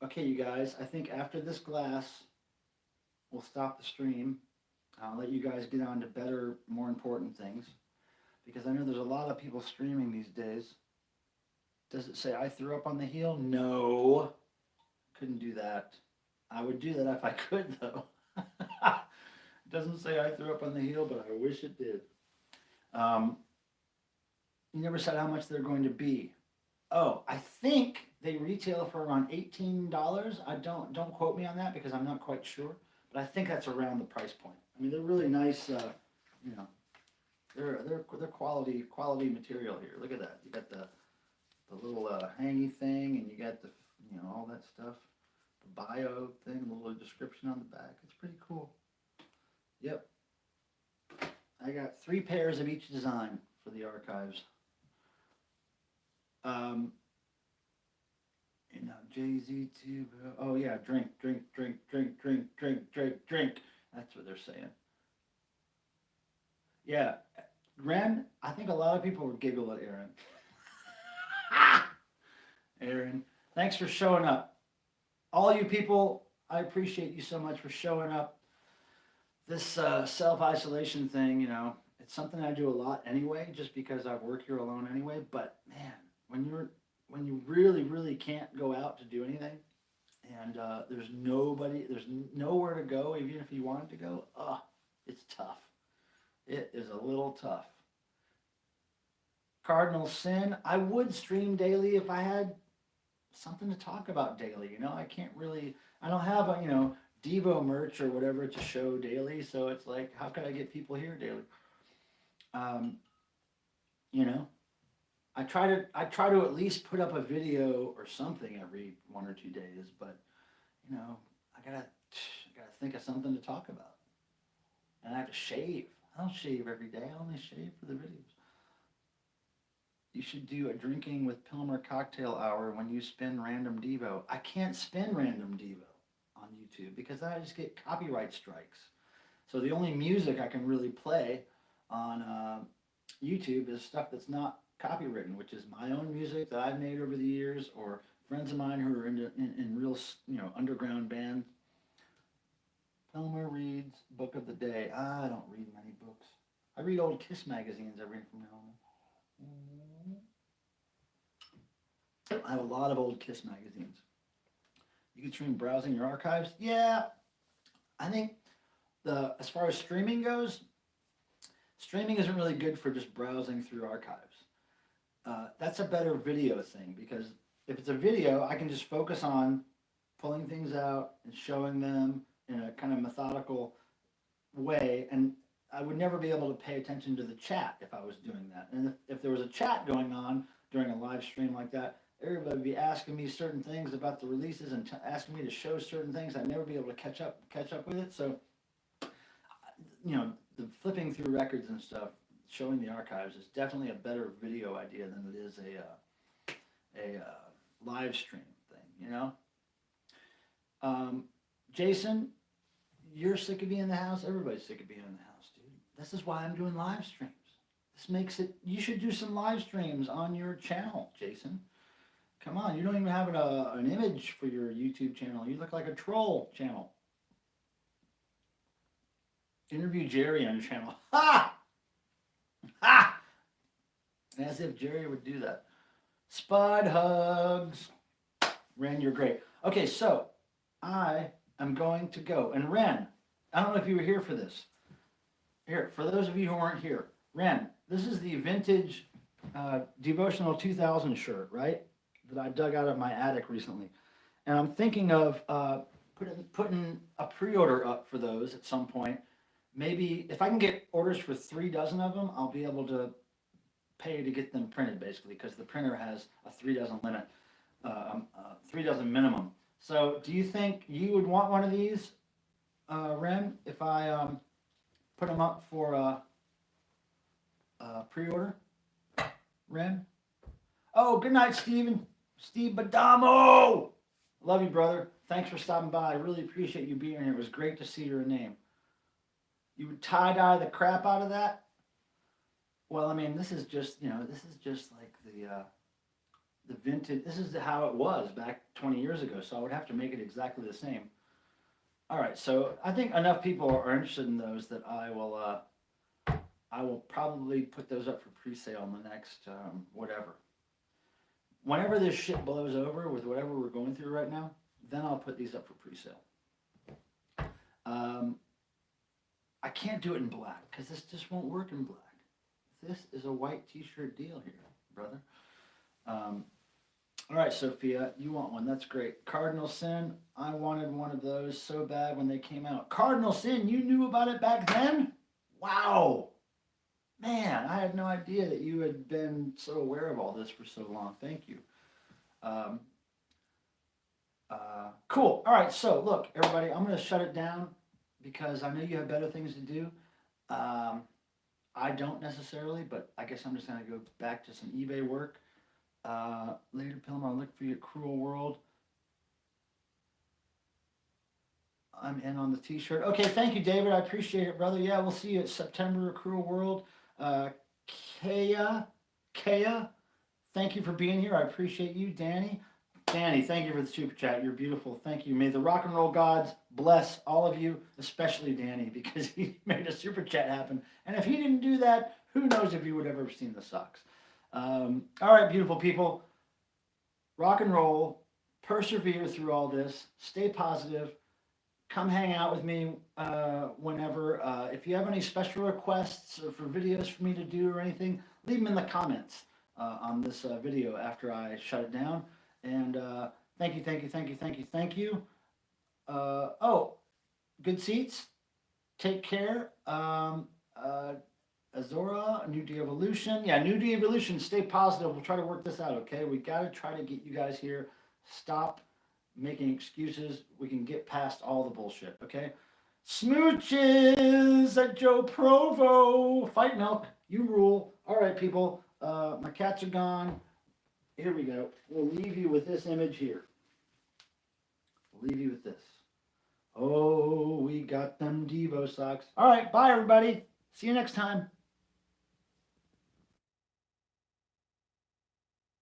Okay, you guys, I think after this glass, we'll stop the stream. I'll let you guys get on to better, more important things. Because I know there's a lot of people streaming these days. Does it say I threw up on the heel? No. Couldn't do that. I would do that if I could, though. Doesn't say I threw up on the heel, but I wish it did. You never said how much they're going to be. Oh, I think they retail for around $18. I don't quote me on that because I'm not quite sure, but I think that's around the price point. I mean, they're really nice. You know, they're quality material here. Look at that. You got the little hangy thing, and you got the all that stuff. The bio thing, the little description on the back. It's pretty cool. Yep. I got 3 pairs of each design for the archives. Jay-Z too. Oh yeah, drink. That's what they're saying. Yeah, Ren, I think a lot of people would giggle at Aaron. Aaron, thanks for showing up. All you people, I appreciate you so much for showing up. This self-isolation thing, it's something I do a lot anyway, just because I work here alone anyway. But man, when you really, really can't go out to do anything, and there's nowhere to go, even if you wanted to go, it's tough. It is a little tough. Cardinal Sin, I would stream daily if I had something to talk about daily. I don't have a, Devo merch or whatever to show daily, so it's like, how can I get people here daily? You know, I try to at least put up a video or something every 1 or 2 days, but I gotta think of something to talk about, and I have to shave. I don't shave every day. I only shave for the videos. You should do a drinking with Pilmer cocktail hour when you spin random Devo. I can't spin random Devo on YouTube because then I just get copyright strikes. So the only music I can really play on YouTube is stuff that's not copywritten, which is my own music that I've made over the years, or friends of mine who are in real underground bands. Pilmer reads book of the day. I don't read many books. I read old Kiss magazines every from now on. I have a lot of old Kiss magazines. You can stream browsing your archives. Yeah, I think as far as streaming goes, streaming isn't really good for just browsing through archives. That's a better video thing, because if it's a video, I can just focus on pulling things out and showing them in a kind of methodical way, and I would never be able to pay attention to the chat if I was doing that. And if there was a chat going on during a live stream like that, everybody would be asking me certain things about the releases and asking me to show certain things. I'd never be able to catch up with it. So, the flipping through records and stuff, showing the archives is definitely a better video idea than it is a live stream thing. Jason, you're sick of being in the house. Everybody's sick of being in the house, dude. This is why I'm doing live streams. This makes it. You should do some live streams on your channel, Jason. Come on, you don't even have an image for your YouTube channel. You look like a troll channel. Interview Jerry on your channel. Ha! Ha! As if Jerry would do that. Spud hugs. Ren, you're great. Okay, so I am going to go. And Ren, I don't know if you were here for this. Here, for those of you who weren't here, Ren, this is the vintage Devotional 2000 shirt, right? That I dug out of my attic recently. And I'm thinking of putting a pre-order up for those at some point. Maybe if I can get orders for 3 dozen of them, I'll be able to pay to get them printed, basically, because the printer has a 3 dozen limit, 3 dozen minimum. So do you think you would want one of these, Ren, if I put them up for pre-order? Ren? Oh, good night, Steven. Steve Badamo! Love you, brother. Thanks for stopping by. I really appreciate you being here. It was great to see your name. You would tie-dye the crap out of that? Well, I mean, this is just like the vintage. This is how it was back 20 years ago, so I would have to make it exactly the same. All right, so I think enough people are interested in those that I will probably put those up for pre-sale in the next whatever. Whenever this shit blows over with whatever we're going through right now, then I'll put these up for pre-sale. I can't do it in black because this just won't work in black. This is a white t-shirt deal here, brother. All right, Sophia, you want one. That's great. Cardinal Sin, I wanted one of those so bad when they came out. Cardinal Sin, you knew about it back then? Wow. Man, I had no idea that you had been so aware of all this for so long. Thank you. Um, cool. All right, so look, everybody, I'm going to shut it down because I know you have better things to do. I don't necessarily, but I guess I'm just going to go back to some eBay work. Later, Pilgrim, I'll look for your Cruel World. I'm in on the t-shirt. Okay, thank you, David. I appreciate it, brother. Yeah, we'll see you at September, Cruel World. Kea, thank you for being here. I appreciate you. Danny, thank you for the super chat. You're beautiful. Thank you. May the rock and roll gods bless all of you, especially Danny, because he made a super chat happen. And if he didn't do that, who knows if you would have ever seen the socks. All right, beautiful people. Rock and roll. Persevere through all this. Stay positive. Come hang out with me whenever. If you have any special requests or for videos for me to do or anything, leave them in the comments on this video after I shut it down. And thank you. Oh, good seats. Take care. Azora, New De-Evolution. Yeah, New De-Evolution, stay positive. We'll try to work this out, okay? We got to try to get you guys here. Stop making excuses. We can get past all the bullshit, okay? Smooches at Joe Provo. Fight Milk, you rule. All right, people. My cats are gone. Here we go. We'll leave you with this image here. We'll leave you with this. Oh, we got them Devo socks. All right, bye, everybody. See you next time.